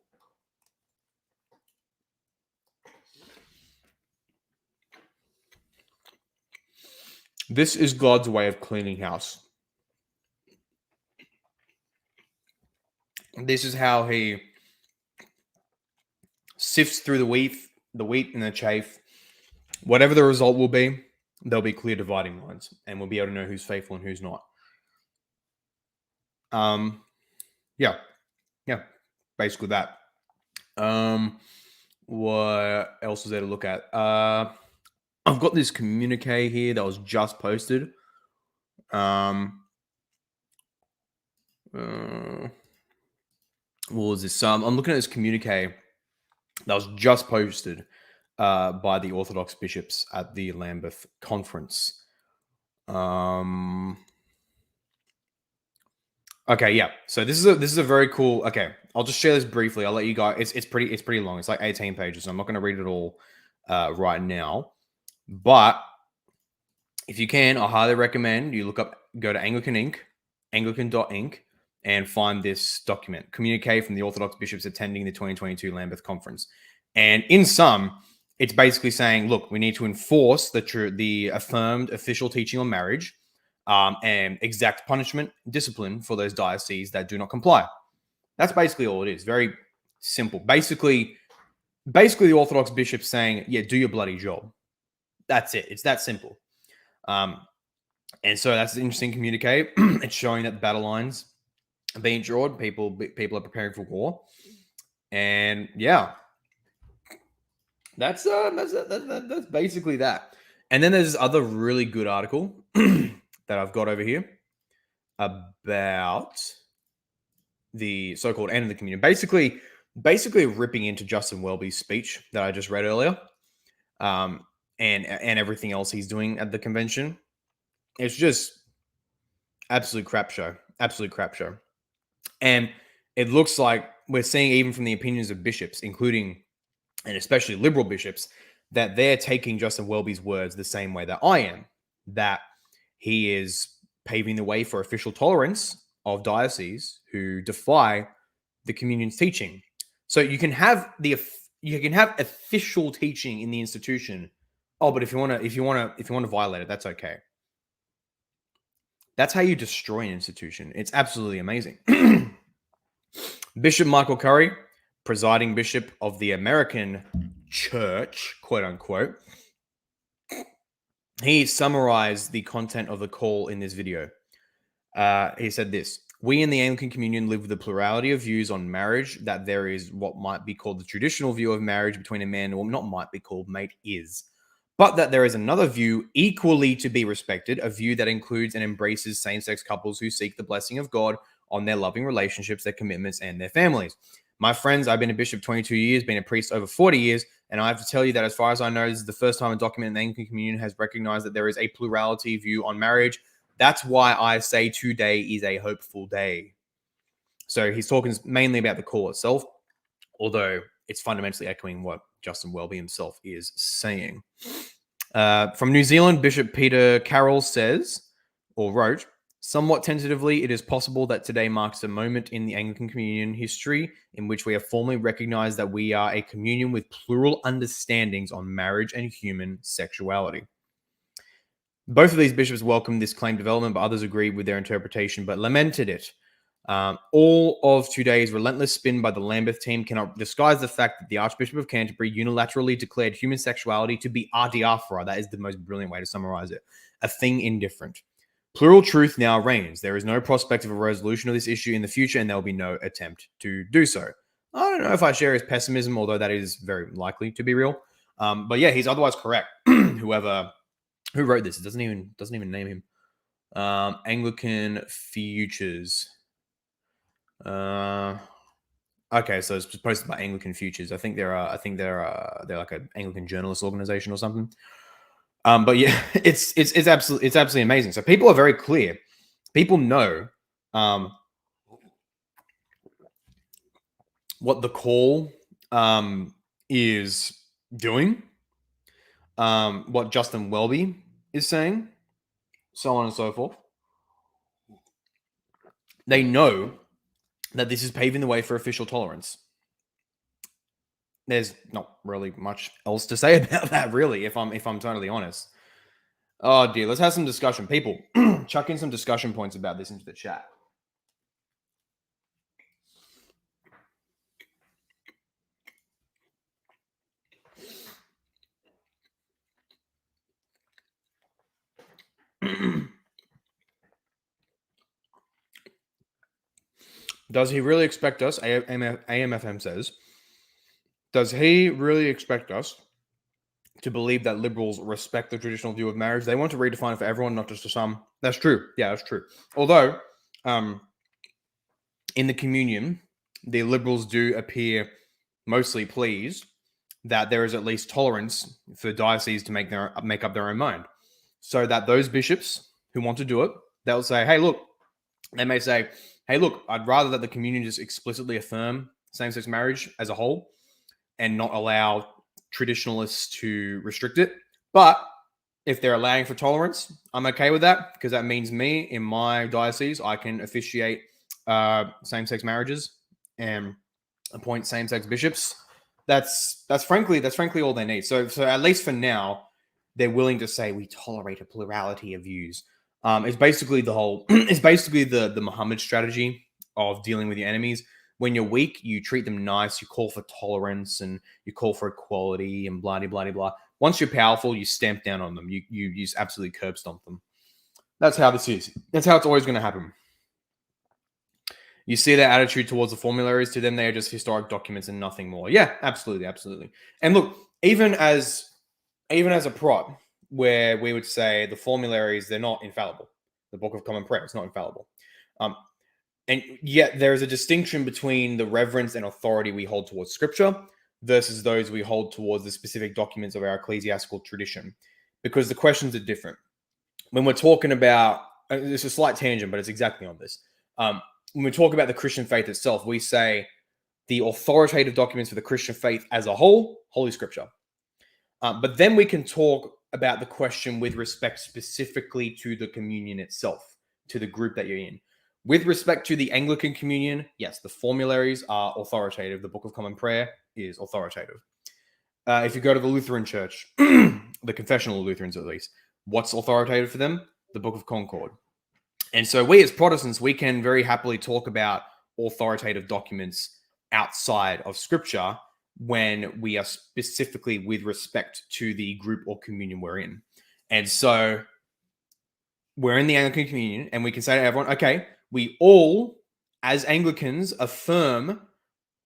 This is God's way of cleaning house. This is how he sifts through the wheat and the chaff. Whatever the result will be, there'll be clear dividing lines, and we'll be able to know who's faithful and who's not. Yeah, basically that. What else is there to look at? I've got this communique here that was just posted. What was this? I'm looking at this communique that was just posted by the Orthodox bishops at the Lambeth Conference. Okay, yeah. So this is a very cool. Okay, I'll just share this briefly. I'll let you guys. It's pretty long. It's like 18 pages. So I'm not going to read it all right now. But if you can, I highly recommend you go to Anglican Inc., Anglican.inc, and find this document, communique from the Orthodox bishops attending the 2022 Lambeth Conference. And in sum, it's basically saying, look, we need to enforce the affirmed official teaching on marriage, and exact punishment, discipline for those dioceses that do not comply. That's basically all it is. Very simple. Basically the Orthodox bishops saying, yeah, do your bloody job. That's it. It's that simple. And so that's an interesting communique. It's showing that the battle lines are being drawn. People are preparing for war. And yeah, that's basically that. And then there's this other really good article that I've got over here about the so-called end of the communion. Basically ripping into Justin Welby's speech that I just read earlier, and everything else he's doing at the convention. It's just absolute crap show. And it looks like we're seeing, even from the opinions of bishops, including and especially liberal bishops, that they're taking Justin Welby's words the same way that I am, that he is paving the way for official tolerance of dioceses who defy the communion's teaching. So you can have official teaching in the institution. Oh, but if you want to violate it, that's okay. That's how you destroy an institution. It's absolutely amazing. Bishop Michael Curry, presiding bishop of the American Church, quote unquote, he summarized the content of the call in this video. He said this: we in the Anglican Communion live with a plurality of views on marriage, that there is what might be called the traditional view of marriage between a man, or not might be called, mate is, but that there is another view equally to be respected, a view that includes and embraces same-sex couples who seek the blessing of God on their loving relationships, their commitments, and their families. My friends, I've been a bishop 22 years, been a priest over 40 years, and I have to tell you that as far as I know, this is the first time a document in the Anglican Communion has recognized that there is a plurality view on marriage. That's why I say today is a hopeful day. So he's talking mainly about the call itself, although it's fundamentally echoing what Justin Welby himself is saying. From New Zealand, Bishop Peter Carroll says, or wrote, somewhat tentatively, it is possible that today marks a moment in the Anglican Communion history in which we have formally recognized that we are a communion with plural understandings on marriage and human sexuality. Both of these bishops welcomed this claimed development, but others agreed with their interpretation, but lamented it. All of today's relentless spin by the Lambeth team cannot disguise the fact that the Archbishop of Canterbury unilaterally declared human sexuality to be adiaphora. That is the most brilliant way to summarize it. A thing indifferent. Plural truth now reigns. There is no prospect of a resolution of this issue in the future, and there will be no attempt to do so. I don't know if I share his pessimism, although that is very likely to be real. But yeah, he's otherwise correct. Who wrote this? It doesn't even name him. Anglican Futures. Okay, so it's posted by Anglican Futures. I think they're like an Anglican journalist organization or something. But yeah, it's absolutely amazing. So people are very clear. People know what the call is doing, what Justin Welby is saying, so on and so forth. They know that this is paving the way for official tolerance. There's not really much else to say about that, really, if I'm totally honest. Oh dear, let's have some discussion. People, chuck in some discussion points about this into the chat. Does he really expect us, AMFM says, does he really expect us to believe that liberals respect the traditional view of marriage? They want to redefine it for everyone, not just for some. That's true. Yeah, that's true. Although, in the communion, the liberals do appear mostly pleased that there is at least tolerance for dioceses to make up their own mind. So that those bishops who want to do it, they'll say, hey, look, they may say, hey, look, I'd rather that the communion just explicitly affirm same-sex marriage as a whole and not allow traditionalists to restrict it. But if they're allowing for tolerance, I'm okay with that, because that means me in my diocese, I can officiate same-sex marriages and appoint same-sex bishops. That's frankly all they need. So at least for now, they're willing to say we tolerate a plurality of views. It's basically the Muhammad strategy of dealing with your enemies. When you're weak, you treat them nice, you call for tolerance, and you call for equality, and blah, blah, blah, blah. Once you're powerful, you stamp down on them. You just absolutely curb stomp them. That's how this is. That's how it's always going to happen. You see their attitude towards the formularies. To them, they are just historic documents and nothing more. Yeah, absolutely, absolutely. And look, even as a prop, where we would say the formularies, they're not infallible. The Book of Common Prayer is not infallible. And yet there is a distinction between the reverence and authority we hold towards Scripture versus those we hold towards the specific documents of our ecclesiastical tradition, because the questions are different. When we're talking about, it's a slight tangent, but it's exactly on this. When we talk about the Christian faith itself, we say the authoritative documents for the Christian faith as a whole, Holy Scripture. But then we can talk about the question with respect specifically to the communion itself, to the group that you're in. With respect to the Anglican communion, yes, the formularies are authoritative. The Book of Common Prayer is authoritative. If you go to the Lutheran Church, the confessional Lutherans at least, what's authoritative for them? The Book of Concord. And so we as Protestants, we can very happily talk about authoritative documents outside of Scripture when we are specifically with respect to the group or communion we're in. And so we're in the Anglican communion, and we can say to everyone, okay, we all, as Anglicans, affirm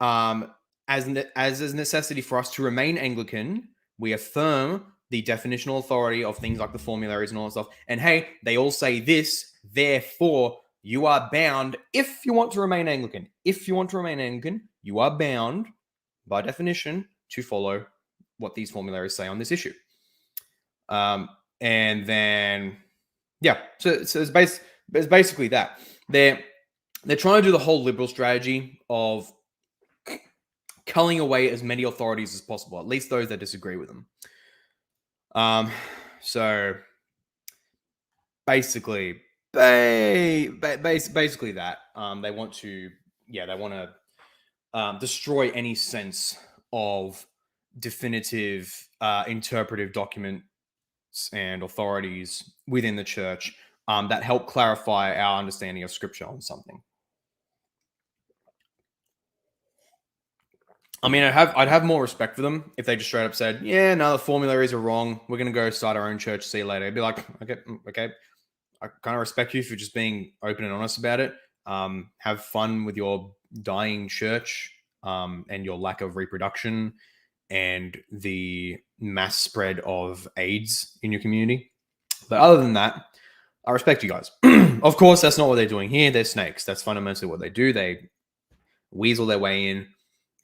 as a necessity for us to remain Anglican, we affirm the definitional authority of things like the formularies and all that stuff. And hey, they all say this, therefore you are bound, if you want to remain Anglican. If you want to remain Anglican, you are bound, by definition, to follow what these formularies say on this issue. And then, yeah, so it's basically that. They're trying to do the whole liberal strategy of culling away as many authorities as possible, at least those that disagree with them. So basically that. They want to destroy any sense of definitive interpretive documents and authorities within the church that help clarify our understanding of Scripture on something. I mean, I'd have more respect for them if they just straight up said, yeah, no, the formularies are wrong. We're going to go start our own church. See you later. I'd be like, okay. I kind of respect you for just being open and honest about it. Have fun with your dying church and your lack of reproduction and the mass spread of AIDS in your community. But other than that, I respect you guys. Of course, that's not what they're doing here. They're snakes. That's fundamentally what they do. They weasel their way in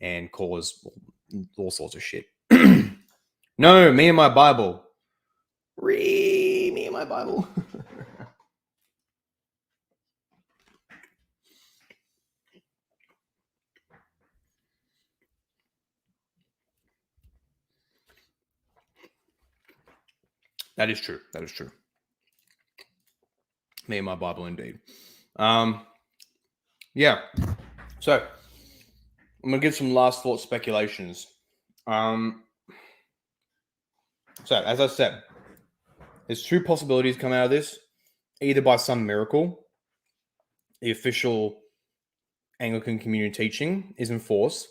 and cause all sorts of shit. No, me and my Bible. Me and my Bible. That is true. That is true. Me and my Bible, indeed. Yeah. So I'm gonna give some last thought speculations. So as I said, there's two possibilities come out of this. Either by some miracle, the official Anglican communion teaching is enforced,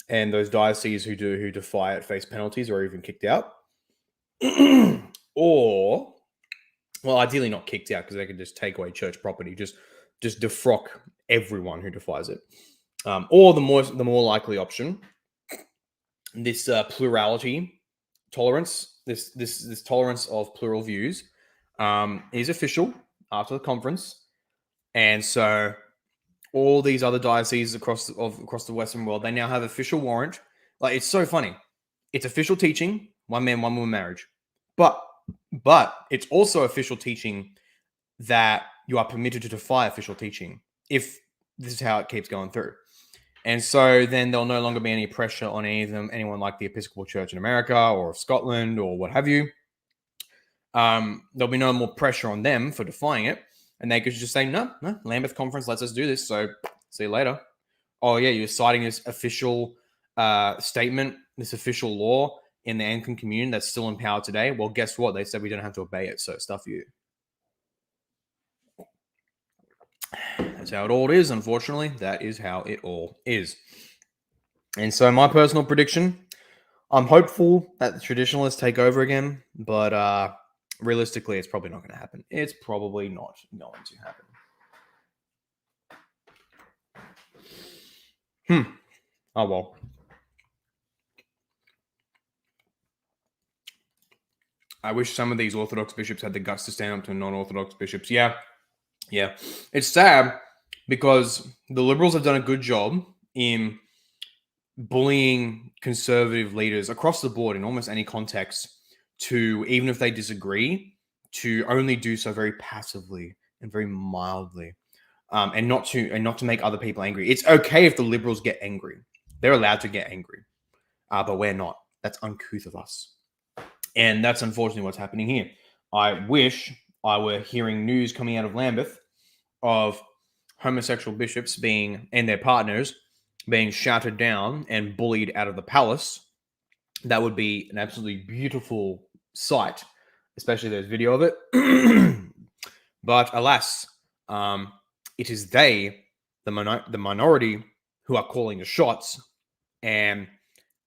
and those dioceses who defy it face penalties or even kicked out. Or, well, ideally not kicked out because they could just take away church property, just defrock everyone who defies it. Or the more likely option, this plurality tolerance, this tolerance of plural views, is official after the conference, and so all these other dioceses across the Western world, they now have official warrant. Like, it's so funny. It's official teaching, one man, one woman marriage, but it's also official teaching that you are permitted to defy official teaching if this is how it keeps going through. And so then there'll no longer be any pressure on anyone like the Episcopal Church in America or Scotland or what have you. There'll be no more pressure on them for defying it. And they could just say, no, Lambeth Conference lets us do this, so see you later. Oh, yeah, you're citing this official statement, this official law in the Anglican Communion that's still in power today. Well, guess what? They said we don't have to obey it, so stuff you. That's how it all is, unfortunately. That is how it all is. And so my personal prediction, I'm hopeful that the traditionalists take over again, but realistically, it's probably not going to happen. It's probably not going to happen. Oh, well. I wish some of these Orthodox bishops had the guts to stand up to non-Orthodox bishops. Yeah. It's sad because the Liberals have done a good job in bullying conservative leaders across the board in almost any context to, even if they disagree, to only do so very passively and very mildly, and not to make other people angry. It's okay if the Liberals get angry; they're allowed to get angry, but we're not. That's uncouth of us, and that's unfortunately what's happening here. I wish I were hearing news coming out of Lambeth of homosexual bishops and their partners being shouted down and bullied out of the palace. That would be an absolutely beautiful sight, especially there's video of it. But alas, it is the minority, who are calling the shots, and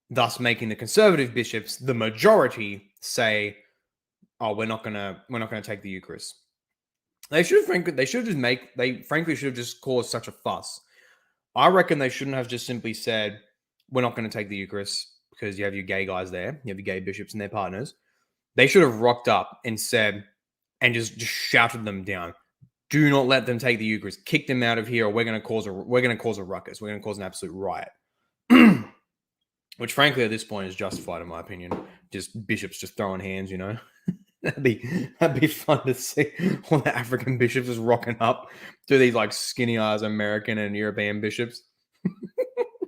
thus making the conservative bishops, the majority, say, "Oh, we're not gonna take the Eucharist." They should have frankly should have just caused such a fuss. I reckon they shouldn't have just simply said, "We're not going to take the Eucharist," because you have your gay guys there, you have your gay bishops and their partners. They should have rocked up and said, and just shouted them down, "Do not let them take the Eucharist. Kick them out of here, or we're going to cause a ruckus. We're going to cause an absolute riot." Which, frankly, at this point is justified, in my opinion. Just bishops just throwing hands, you know. That'd be fun to see all the African bishops just rocking up to these like skinny ass American and European bishops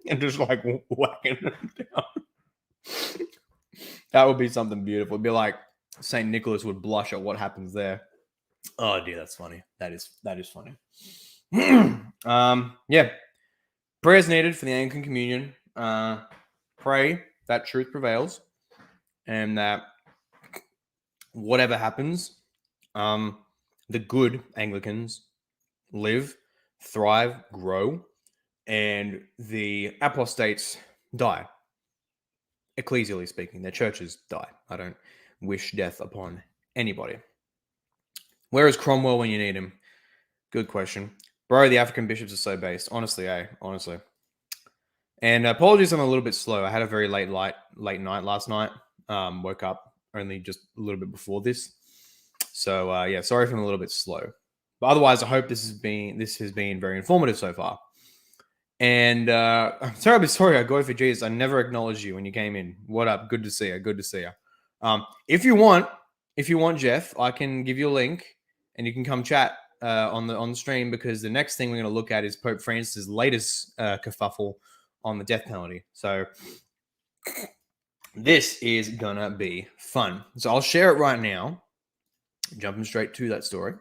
and just like whacking them down. That would be something beautiful. It'd be like St. Nicholas would blush at what happens there. Oh dear, that's funny. That is funny. Yeah. Prayers needed for the Anglican Communion. Pray that truth prevails and that whatever happens, the good Anglicans live, thrive, grow, and the apostates die. Ecclesially speaking, their churches die. I don't wish death upon anybody. Where is Cromwell when you need him? Good question. Bro, the African bishops are so based. Honestly, honestly. And apologies, I'm a little bit slow. I had a very late night last night. Woke up only just a little bit before this. So yeah, sorry if I'm a little bit slow. But otherwise, I hope this has been very informative so far. And I'm terribly sorry, I go for Jesus. I never acknowledged you when you came in. What up? Good to see you. Good to see you. If you want, Jeff, I can give you a link and you can come chat on the stream, because the next thing we're going to look at is Pope Francis' latest kerfuffle on the death penalty. So this is gonna be fun. So I'll share it right now. Jumping straight to that story.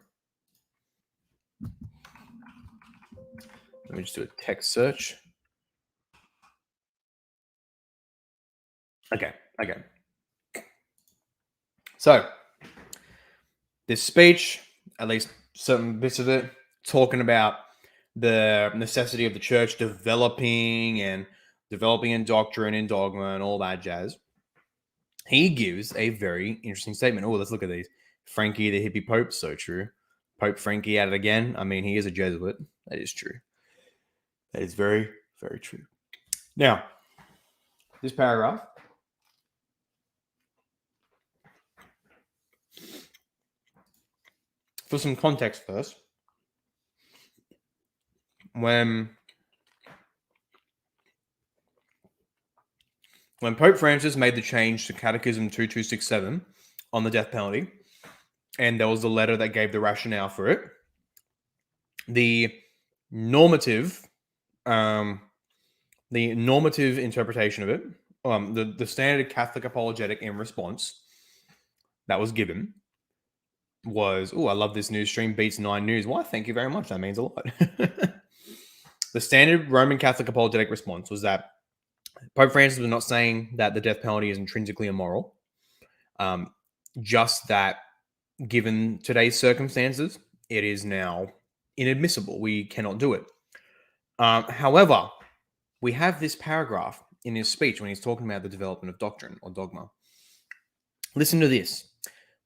Let me just do a text search. Okay. So this speech, at least certain bits of it, talking about the necessity of the church developing in doctrine and dogma and all that jazz. He gives a very interesting statement. Oh, let's look at these. Frankie the hippie pope, so true. Pope Frankie at it again. I mean, he is a Jesuit. That is true. That is very, very true. Now, this paragraph. For some context first, when Pope Francis made the change to Catechism 2267 on the death penalty, and there was the letter that gave the rationale for it, the normative interpretation of it, the standard Catholic apologetic in response that was given was, I love this news stream, beats 9 News. Why? Thank you very much. That means a lot. The standard Roman Catholic apologetic response was that Pope Francis was not saying that the death penalty is intrinsically immoral, just that given today's circumstances, it is now inadmissible. We cannot do it. However, we have this paragraph in his speech when he's talking about the development of doctrine or dogma. Listen to this.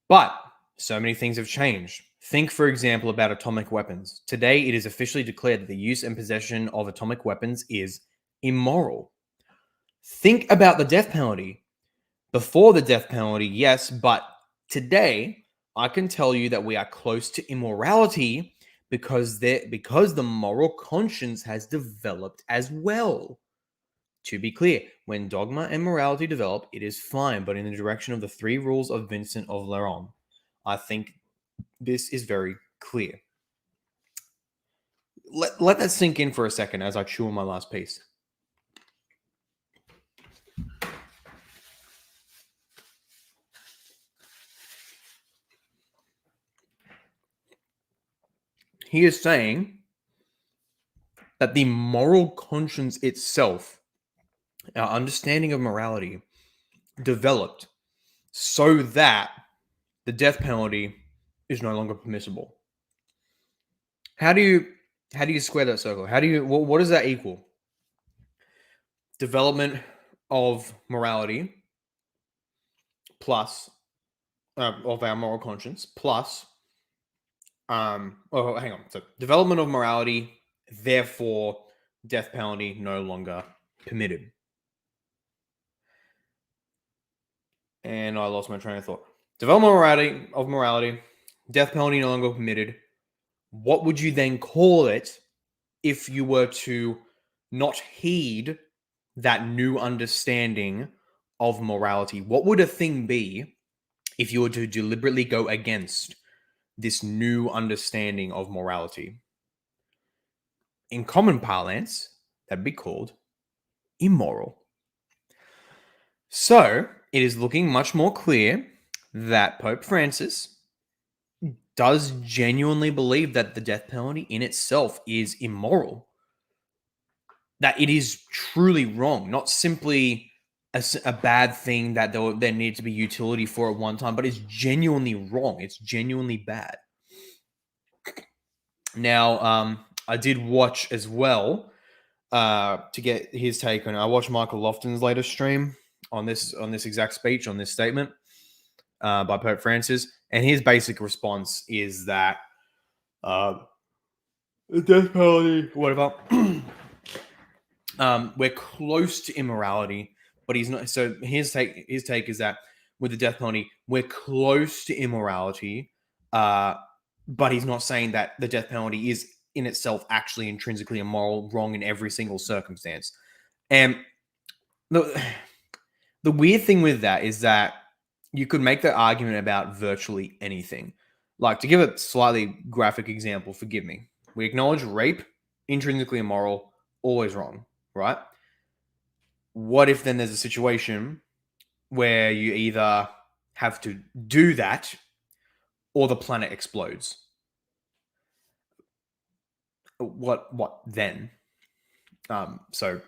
But so many things have changed. Think, for example, about atomic weapons. Today, it is officially declared that the use and possession of atomic weapons is immoral. Think about the death penalty. Before the death penalty, yes, but today, I can tell you that we are close to immorality because the moral conscience has developed as well. To be clear, when dogma and morality develop, it is fine, but in the direction of the 3 rules of Vincent of Lerone. I think this is very clear. Let that sink in for a second as I chew on my last piece. He is saying that the moral conscience itself, our understanding of morality, developed so that the death penalty is no longer permissible. How do you square that circle? What does that equal? Development of morality plus of our moral conscience plus So development of morality, therefore death penalty no longer permitted. And I lost my train of thought. Development of morality, death penalty no longer permitted. What would you then call it if you were to not heed that new understanding of morality? What would a thing be if you were to deliberately go against this new understanding of morality? In common parlance, that'd be called immoral. So it is looking much more clear that Pope Francis does genuinely believe that the death penalty in itself is immoral. That it is truly wrong, not simply a bad thing that there needs to be utility for at one time, but it's genuinely wrong. It's genuinely bad. Now, I did watch as well to get his take on it. I watched Michael Lofton's latest stream on this exact speech, on this statement by Pope Francis, and his basic response is that the death penalty, whatever, we're close to immorality, but he's not. So his take is that with the death penalty, we're close to immorality, but he's not saying that the death penalty is in itself actually intrinsically immoral, wrong in every single circumstance. And the weird thing with that is that you could make that argument about virtually anything. Like, to give a slightly graphic example, forgive me. We acknowledge rape, intrinsically immoral, always wrong, right? What if then there's a situation where you either have to do that or the planet explodes? What then? So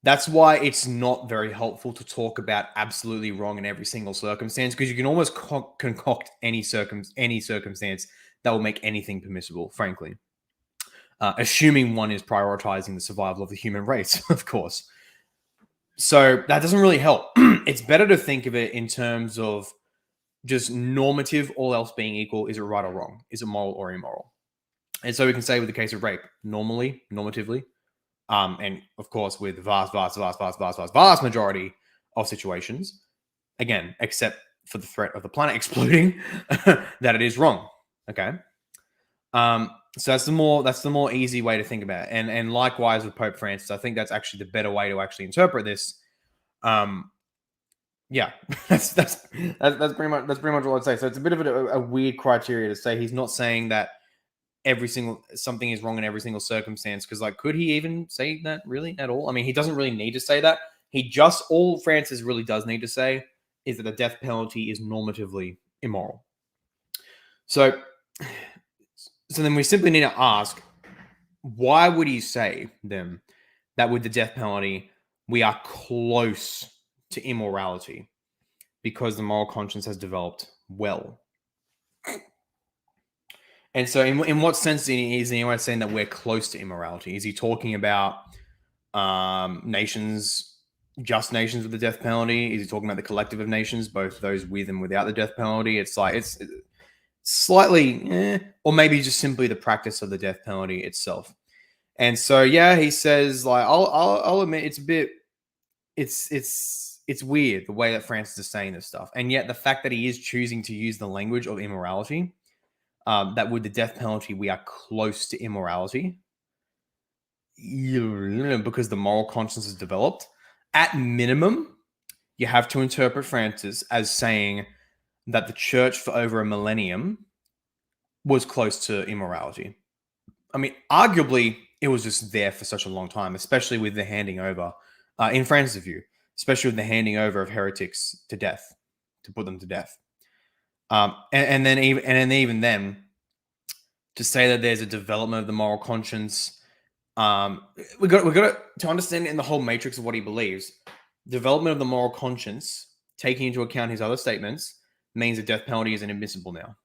that's why it's not very helpful to talk about absolutely wrong in every single circumstance, because you can almost concoct any circumstance that will make anything permissible, frankly. Assuming one is prioritizing the survival of the human race, of course. So that doesn't really help. It's better to think of it in terms of just normative, all else being equal. Is it right or wrong? Is it moral or immoral? And so we can say with the case of rape, normatively, and of course with the vast majority of situations, again, except for the threat of the planet exploding, that it is wrong. Okay. So that's the more easy way to think about it. And likewise with Pope Francis, I think that's actually the better way to actually interpret this. Yeah, that's pretty much all I'd say. So it's a bit of a weird criteria to say he's not saying that something is wrong in every single circumstance, because like, could he even say that really at all? I mean, he doesn't really need to say that. All Francis really does need to say is that the death penalty is normatively immoral. So then we simply need to ask, why would he say then that with the death penalty we are close to immorality? Because the moral conscience has developed well. And so in what sense is anyone saying that we're close to immorality? Is he talking about nations, just nations with the death penalty? Is he talking about the collective of nations, both those with and without the death penalty? It's like, it's slightly, or maybe just simply the practice of the death penalty itself. And so, yeah, he says, like, I'll admit it's a bit, it's weird the way that Francis is saying this stuff. And yet the fact that he is choosing to use the language of immorality, that with the death penalty, we are close to immorality because the moral conscience is developed. At minimum, you have to interpret Francis as saying that the church for over a millennium was close to immorality. I mean, arguably, it was just there for such a long time, especially with the handing over, in Francis' view, especially with the handing over of heretics to death, to put them to death. And then even then, to say that there's a development of the moral conscience, we got to understand it in the whole matrix of what he believes. Development of the moral conscience, taking into account his other statements, means the death penalty is inadmissible now.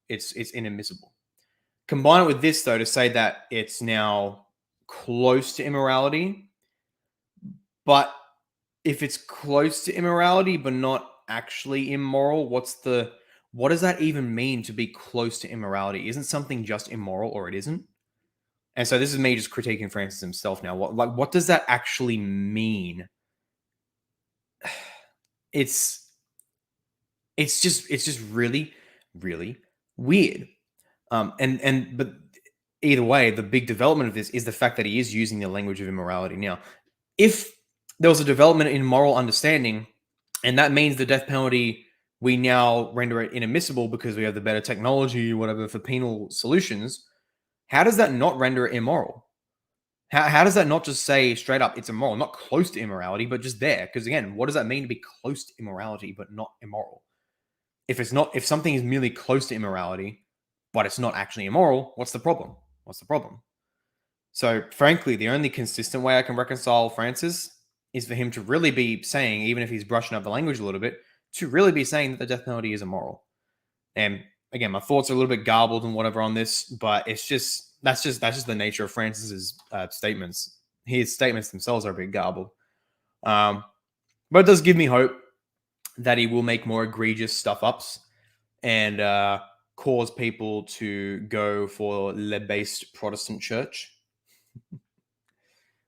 It's inadmissible. Combine it with this, though, to say that it's now close to immorality. But if it's close to immorality but not actually immoral, what does that even mean to be close to immorality? Isn't something just immoral or it isn't? And so this is me just critiquing Francis himself now. What does that actually mean? It's just really, really weird. But either way, the big development of this is the fact that he is using the language of immorality. Now, if there was a development in moral understanding, and that means the death penalty, we now render it inadmissible because we have the better technology, whatever, for penal solutions, how does that not render it immoral? How does that not just say straight up it's immoral, not close to immorality, but just there? Because again, what does that mean to be close to immorality but not immoral? If something is merely close to immorality, but it's not actually immoral, what's the problem? So, frankly, the only consistent way I can reconcile Francis is for him to really be saying, even if he's brushing up the language a little bit, to really be saying that the death penalty is immoral. And again, my thoughts are a little bit garbled and whatever on this, but that's just the nature of Francis's statements. His statements themselves are a bit garbled. But it does give me hope that he will make more egregious stuff-ups and cause people to go for le-based Protestant church.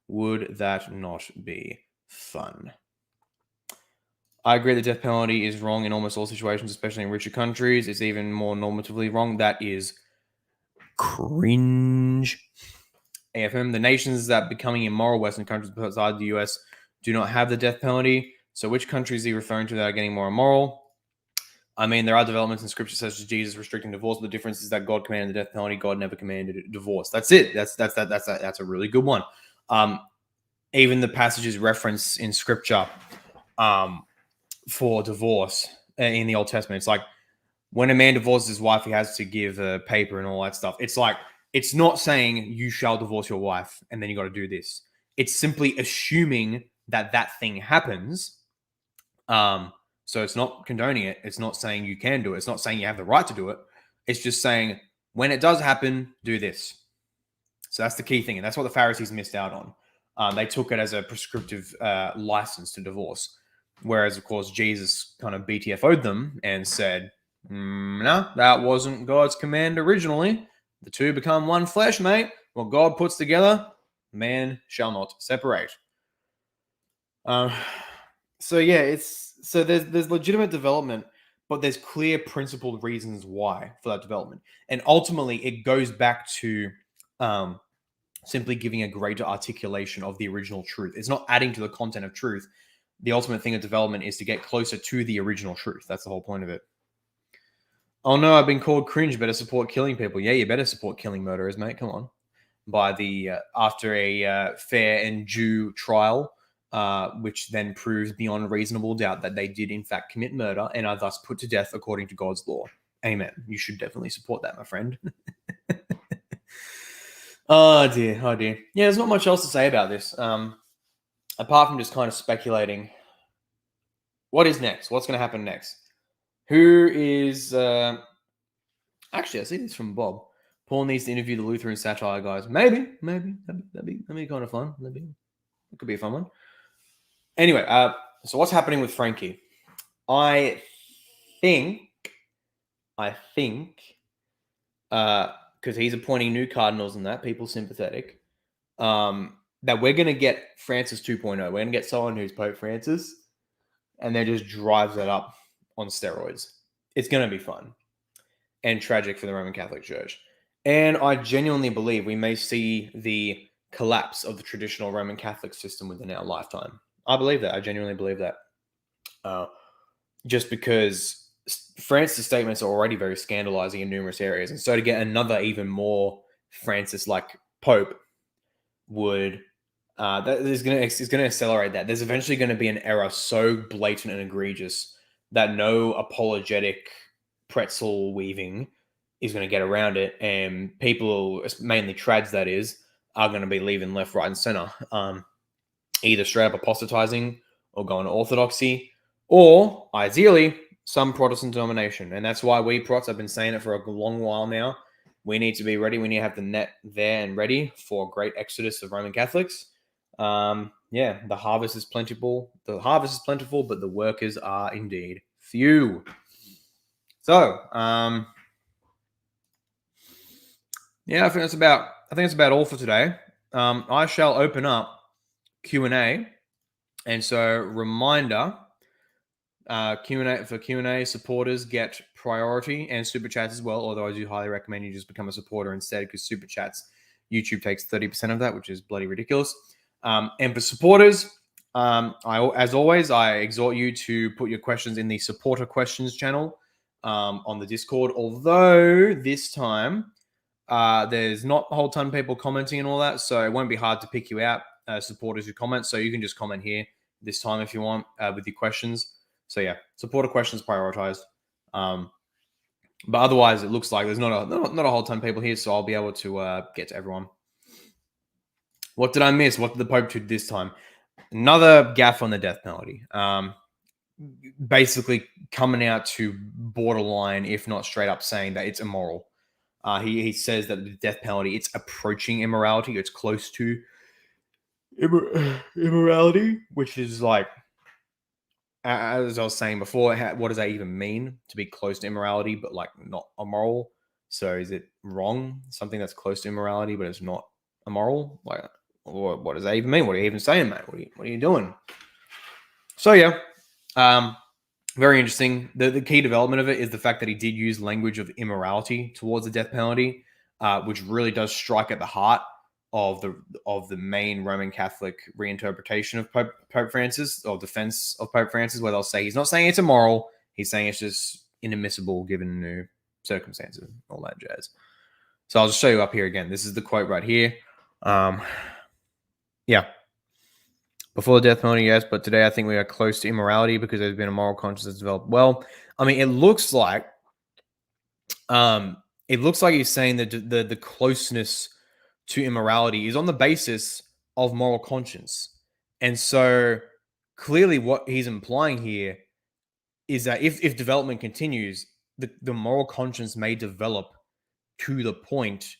Would that not be fun? I agree the death penalty is wrong in almost all situations, especially in richer countries. It's even more normatively wrong. That is Cringe. AFM, the nations that becoming immoral, Western countries beside the US, do not have the death penalty. So which countries are you referring to that are getting more immoral? I mean, there are developments in scripture such as Jesus restricting divorce, but the difference is that God commanded the death penalty. God never commanded divorce. That's it. That's a really good one. Even the passages referenced in scripture for divorce in the Old Testament, it's like when a man divorces his wife, he has to give a paper and all that stuff. It's like, it's not saying you shall divorce your wife and then you got to do this. It's simply assuming that that thing happens. So it's not condoning it. It's not saying you can do it. It's not saying you have the right to do it. It's just saying when it does happen, do this. So that's the key thing. And that's what the Pharisees missed out on. They took it as a prescriptive license to divorce. Whereas, of course, Jesus kind of BTFO'd them and said, no, that wasn't God's command originally. The two become one flesh, mate. What God puts together, man shall not separate. So yeah, there's legitimate development, but there's clear principled reasons why for that development, and ultimately it goes back to simply giving a greater articulation of the original truth. It's not adding to the content of truth. The ultimate thing of development is to get closer to the original truth. That's the whole point of it. Oh no, I've been called cringe. Better support killing people. Yeah, you better support killing murderers, mate. Come on. By the after a fair and due trial, which then proves beyond reasonable doubt that they did in fact commit murder and are thus put to death according to God's law. Amen. You should definitely support that, my friend. Oh dear. Yeah, there's not much else to say about this. Apart from just kind of speculating. What is next? What's going to happen next? Who is... Actually, I see this from Bob. Paul needs to interview the Lutheran satire guys. Maybe. That'd be kind of fun. It could be a fun one. Anyway, so what's happening with Frankie? I think, because he's appointing new cardinals and that, people sympathetic, that we're going to get Francis 2.0. We're going to get someone who's Pope Francis, and then just drives that up on steroids. It's going to be fun and tragic for the Roman Catholic Church. And I genuinely believe we may see the collapse of the traditional Roman Catholic system within our lifetime. I believe that. I genuinely believe that. Just because Francis' statements are already very scandalizing in numerous areas. And so to get another even more Francis-like Pope would... is going to accelerate that. There's eventually going to be an error so blatant and egregious that no apologetic pretzel weaving is going to get around it, and people, mainly trads that is, are going to be leaving left, right, and center, either straight up apostatizing or going to orthodoxy, or ideally some Protestant denomination. And that's why we Prots, I've been saying it for a long while now, we need to be ready. We need to have the net there and ready for a great exodus of Roman Catholics. The harvest is plentiful. But the workers are indeed few. So, I think that's about all for today. I shall open up Q&A, and so reminder, Q&A supporters get priority, and super chats as well. Although I do highly recommend you just become a supporter instead, because super chats, YouTube takes 30% of that, which is bloody ridiculous. And for supporters, as always, I exhort you to put your questions in the supporter questions channel on the Discord. Although this time there's not a whole ton of people commenting and all that, so it won't be hard to pick you out, supporters who comment. So you can just comment here this time if you want with your questions. So yeah, supporter questions prioritized. But otherwise, it looks like there's not a whole ton of people here, so I'll be able to get to everyone. What did I miss? What did the Pope do this time? Another gaff on the death penalty. Basically coming out to borderline, if not straight up, saying that it's immoral. He says that the death penalty, it's approaching immorality. It's close to immorality, which is like, as I was saying before, what does that even mean? To be close to immorality, but like not immoral. So is it wrong? Something that's close to immorality, but it's not immoral? Like, what does that even mean? What are you even saying, mate? What are you doing? So yeah, very interesting. The key development of it is the fact that he did use language of immorality towards the death penalty. which really does strike at the heart of the main Roman Catholic reinterpretation of Pope Francis, or defense of Pope Francis, where they'll say he's not saying it's immoral, he's saying it's just inadmissible given new circumstances, all that jazz. So I'll just show you up here again. This is the quote right here. Yeah. Before the death penalty, yes, but today I think we are close to immorality because there's been a moral consciousness developed. Well, I mean, it looks like he's saying that the closeness to immorality is on the basis of moral conscience. And so clearly what he's implying here is that if development continues, the moral conscience may develop to the point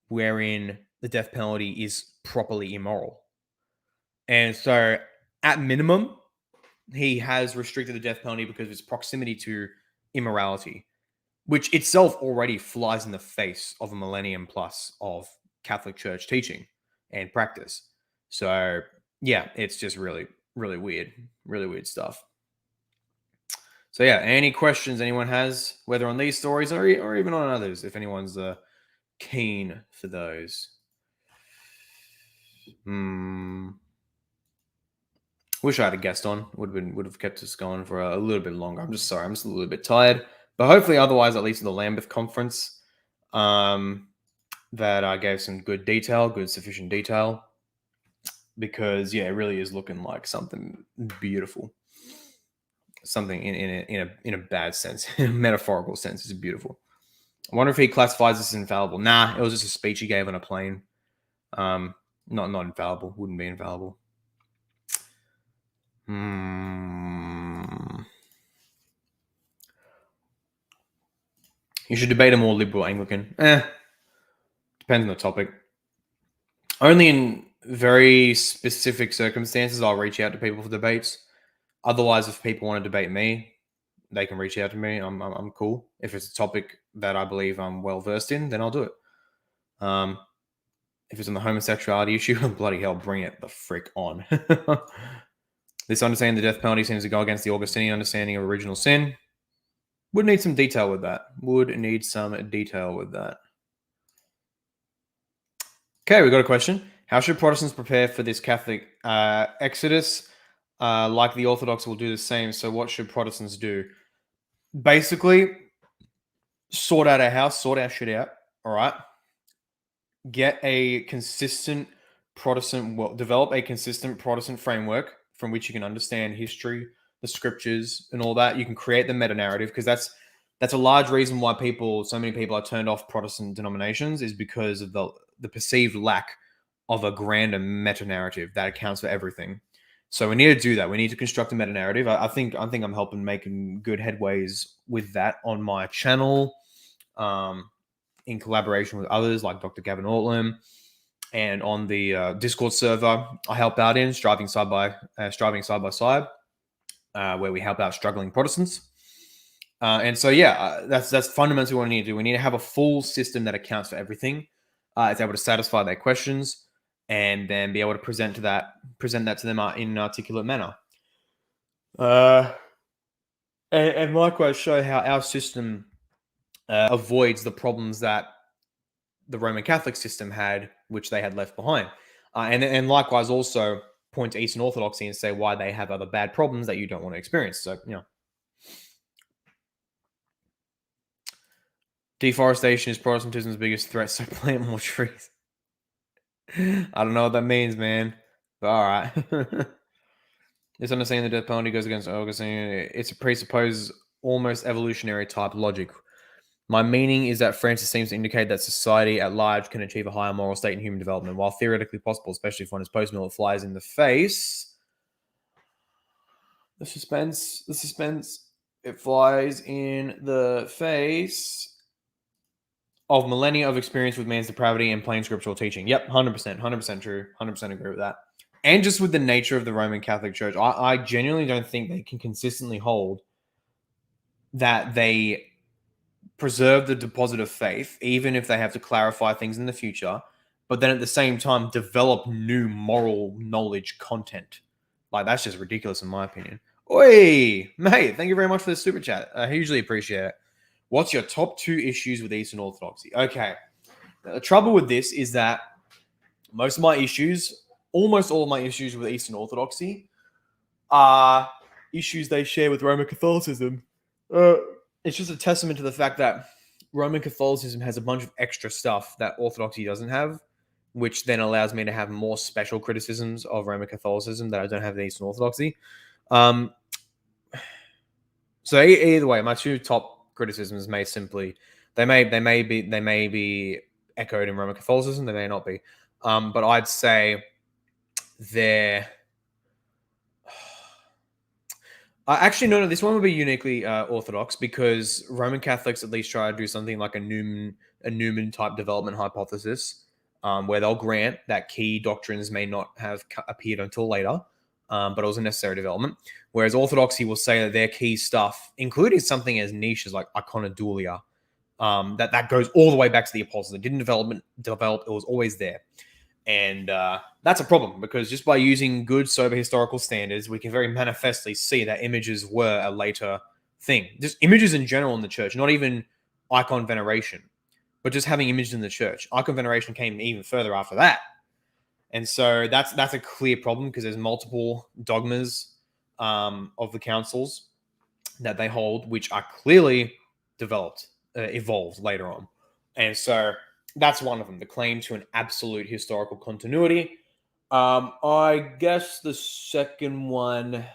wherein the death penalty is properly immoral. And so at minimum, he has restricted the death penalty because of its proximity to immorality, which itself already flies in the face of a millennium plus of Catholic Church teaching and practice. So yeah, it's just really, really weird stuff. So yeah, any questions anyone has, whether on these stories or even on others, if anyone's keen for those. Wish I had a guest on. Would have kept us going for a little bit longer. I'm just a little bit tired, but hopefully, otherwise, at least in the Lambeth Conference, that I gave some good sufficient detail, because yeah, it really is looking like something beautiful, something in a bad sense, in a metaphorical sense, it's beautiful. I wonder if he classifies this as infallible. Nah, it was just a speech he gave on a plane. Not infallible. Wouldn't be infallible. You should debate a more liberal Anglican. Depends on the topic. Only in very specific circumstances I'll reach out to people for debates. Otherwise, if people want to debate me, they can reach out to me. I'm cool. If it's a topic that I believe I'm well versed in, then I'll do it. If it's on the homosexuality issue, bloody hell, bring it the frick on. This understanding the death penalty seems to go against the Augustinian understanding of original sin. Would need some detail with that. Okay, we got a question. How should Protestants prepare for this Catholic exodus? Like the Orthodox will do the same. So what should Protestants do? Basically, sort out our house, sort our shit out. All right. Get a consistent develop a consistent Protestant framework from which you can understand history, the scriptures, and all that. You can create the meta-narrative, because that's a large reason why so many people are turned off Protestant denominations, is because of the perceived lack of a grander meta-narrative that accounts for everything. So we need to do that. We need to construct a meta-narrative. I think I'm helping making good headways with that on my channel, in collaboration with others like Dr. Gavin Ortlam, and on the Discord server I help out in, striving side by side, where we help out struggling Protestants. And so yeah, that's fundamentally what we need to do. We need to have a full system that accounts for everything. It's able to satisfy their questions, and then be able to present that to them in an articulate manner. And likewise show how our system avoids the problems that the Roman Catholic system had, which they had left behind. And likewise also point to Eastern Orthodoxy and say why they have other bad problems that you don't want to experience. So, deforestation is Protestantism's biggest threat, so plant more trees. I don't know what that means, man. But all right. This understanding the death penalty goes against Augustine. It's a presupposes almost evolutionary type logic. My meaning is that Francis seems to indicate that society at large can achieve a higher moral state in human development, while theoretically possible, especially if one is post-mill, it flies in the face. The suspense. It flies in the face of millennia of experience with man's depravity and plain scriptural teaching. Yep, 100% true. 100% agree with that. And just with the nature of the Roman Catholic Church, I genuinely don't think they can consistently hold that they preserve the deposit of faith, even if they have to clarify things in the future, but then at the same time develop new moral knowledge content. Like, that's just ridiculous in my opinion. Oi, mate, thank you very much for the super chat. I hugely appreciate it. What's your top 2 issues with Eastern Orthodoxy? Okay, The trouble with this is that most of my issues, almost all of my issues with Eastern Orthodoxy, are issues they share with Roman Catholicism. It's just a testament to the fact that Roman Catholicism has a bunch of extra stuff that Orthodoxy doesn't have, which then allows me to have more special criticisms of Roman Catholicism that I don't have in Eastern Orthodoxy. So either way, my two top criticisms may be echoed in Roman Catholicism, they may not be. But I'd say they're actually no. This one would be uniquely Orthodox because Roman Catholics at least try to do something like a Newman type development hypothesis, where they'll grant that key doctrines may not have appeared until later, but it was a necessary development. Whereas Orthodoxy will say that their key stuff, including something as niche as like iconodulia, that goes all the way back to the apostles. It didn't develop; it was always there. And that's a problem because just by using good, sober historical standards, we can very manifestly see that images were a later thing. Just images in general in the church, not even icon veneration, but just having images in the church. Icon veneration came even further after that. And so that's a clear problem because there's multiple dogmas of the councils that they hold, which are clearly evolved later on. And so that's one of them, the claim to an absolute historical continuity. I guess the second one,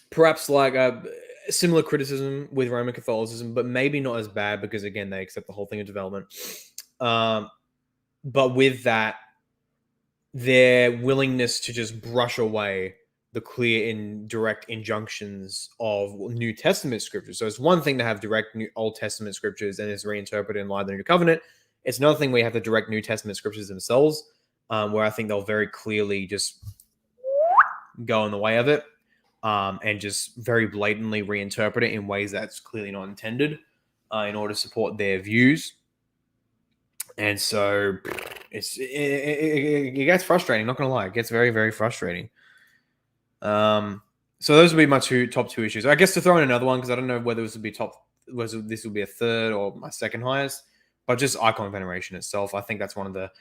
perhaps like a similar criticism with Roman Catholicism, but maybe not as bad because again they accept the whole thing of development. But with that, their willingness to just brush away the clear and direct injunctions of New Testament scriptures. So it's one thing to have direct Old Testament scriptures and it's reinterpreted in light of the New Covenant. It's another thing where you have the direct New Testament scriptures themselves, where I think they'll very clearly just go in the way of it and just very blatantly reinterpret it in ways that's clearly not intended in order to support their views. And so it gets frustrating, not going to lie. It gets very, very frustrating. So those would be my top two issues. I guess to throw in another one, because I don't know whether this would be a third or my second highest, but just icon veneration itself. I think that's one of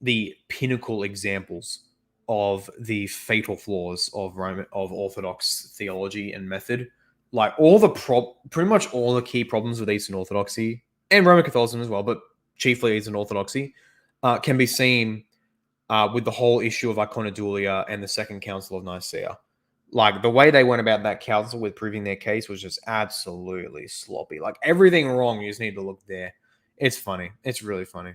the pinnacle examples of the fatal flaws of Orthodox theology and method. Like pretty much all the key problems with Eastern Orthodoxy and Roman Catholicism as well, but chiefly Eastern Orthodoxy, can be seen with the whole issue of iconodulia and the Second Council of Nicaea. Like the way they went about that council with proving their case was just absolutely sloppy. Like everything wrong, you just need to look there. It's funny. It's really funny.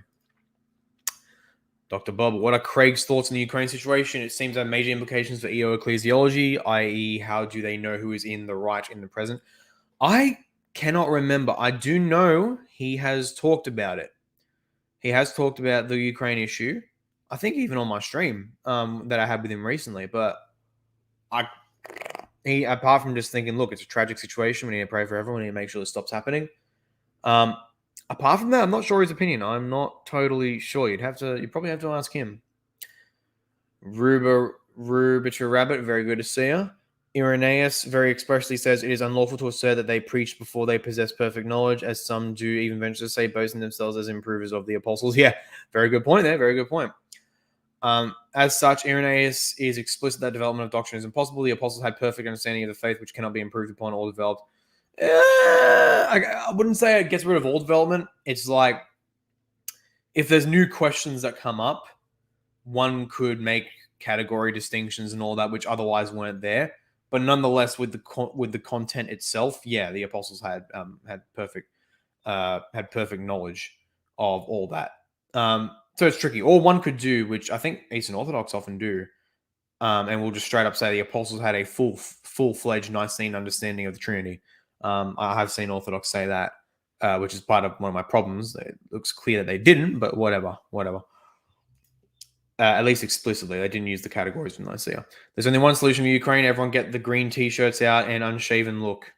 Dr. Bob, what are Craig's thoughts on the Ukraine situation? It seems to have major implications for EO ecclesiology, i.e. how do they know who is in the right in the present? I cannot remember. I do know he has talked about it. He has talked about the Ukraine issue. I think even on my stream that I had with him recently. But apart from just thinking, look, it's a tragic situation. We need to pray for everyone. We need to make sure this stops happening. Apart from that, I'm not sure his opinion. I'm not totally sure. You probably have to ask him. Rubicha Rabbit, very good to see you. Irenaeus very expressly says it is unlawful to assert that they preached before they possess perfect knowledge, as some do even venture to say, boasting themselves as improvers of the apostles. Yeah, very good point there. Very good point. As such, Irenaeus is explicit that development of doctrine is impossible. The apostles had perfect understanding of the faith, which cannot be improved upon or developed. I wouldn't say it gets rid of all development. It's like if there's new questions that come up, one could make category distinctions and all that, which otherwise weren't there. But nonetheless, with the content itself, yeah, the apostles had perfect knowledge of all that. So it's tricky. Or one could do, which I think Eastern Orthodox often do, and we'll just straight up say the apostles had a full-fledged Nicene understanding of the Trinity. I have seen Orthodox say that, which is part of one of my problems. It looks clear that they didn't, but whatever. At least explicitly, they didn't use the categories from Nicaea. There's only one solution for Ukraine. Everyone get the green T-shirts out and unshaven look.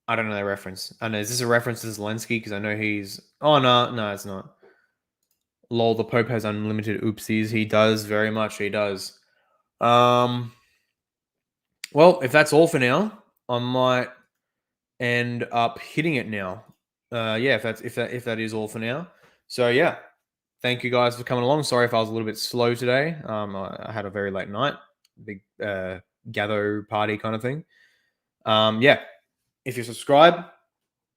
I don't know that reference. I know, is this a reference to Zelensky? Because I know he's... Oh, no, it's not. Lol, the Pope has unlimited oopsies. He does, very much, he does. What Well, if that's all for now, I might end up hitting it now. Yeah, if that is all for now. So yeah, thank you guys for coming along. Sorry if I was a little bit slow today. I had a very late night, big gather party kind of thing. Yeah, if you subscribe,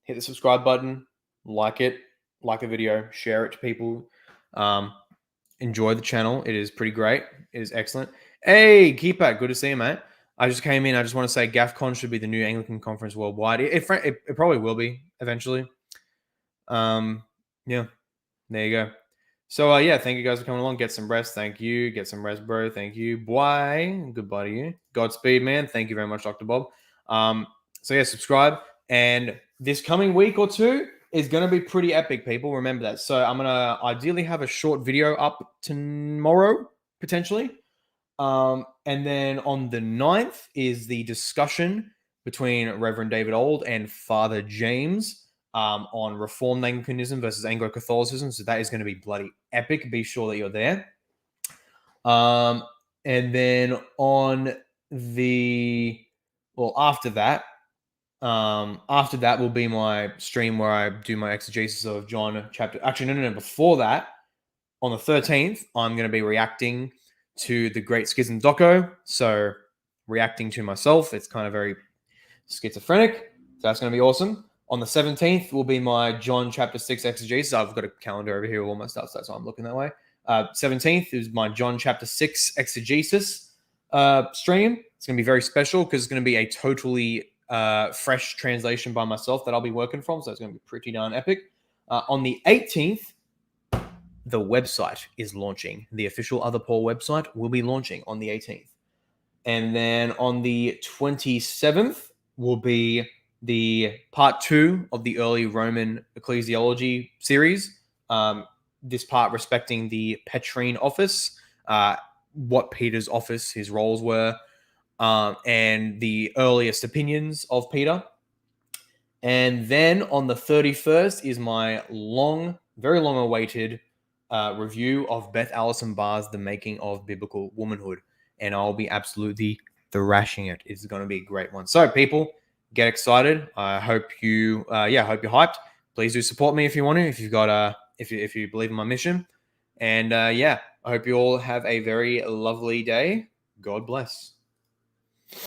hit the subscribe button, like the video, share it to people. Enjoy the channel. It is pretty great. It is excellent. Hey, Keeper, good to see you, mate. I just came in. I just want to say GAFCON should be the new Anglican conference worldwide. It probably will be eventually. Yeah, there you go. So, yeah, thank you guys for coming along. Get some rest. Thank you. Get some rest, bro. Thank you. Bye. Goodbye to you. Godspeed, man. Thank you very much, Dr. Bob. So, yeah, subscribe. And this coming week or two is going to be pretty epic, people. Remember that. So, I'm going to ideally have a short video up tomorrow, potentially. And then on the 9th is the discussion between Reverend David Old and Father James on Reformed Anglicanism versus Anglo-Catholicism. So that is going to be bloody epic. Be sure that you're there. And then on the, well, after that will be my stream where I do my exegesis of John chapter. Actually, no. Before that, on the 13th, I'm going to be reacting to the Great Schism Doco. So reacting to myself, it's kind of very schizophrenic. So that's going to be awesome. On the 17th will be my John chapter 6 exegesis. I've got a calendar over here with all my stuff, so that's why I'm looking that way. 17th is my John chapter 6 exegesis stream. It's going to be very special because it's going to be a totally fresh translation by myself that I'll be working from. So it's going to be pretty darn epic. On the 18th, the website is launching. The official Other Paul website will be launching on the 18th. And then on the 27th will be the part 2 of the early Roman ecclesiology series. This part respecting the Petrine office, what Peter's office, his roles were, and the earliest opinions of Peter. And then on the 31st is my very long awaited review of Beth Allison Barr's The Making of Biblical Womanhood. And I'll be absolutely thrashing it. It's going to be a great one. So people, get excited. I hope you, hope you're hyped. Please do support me if you want to, if you've got, if you believe in my mission. And I hope you all have a very lovely day. God bless.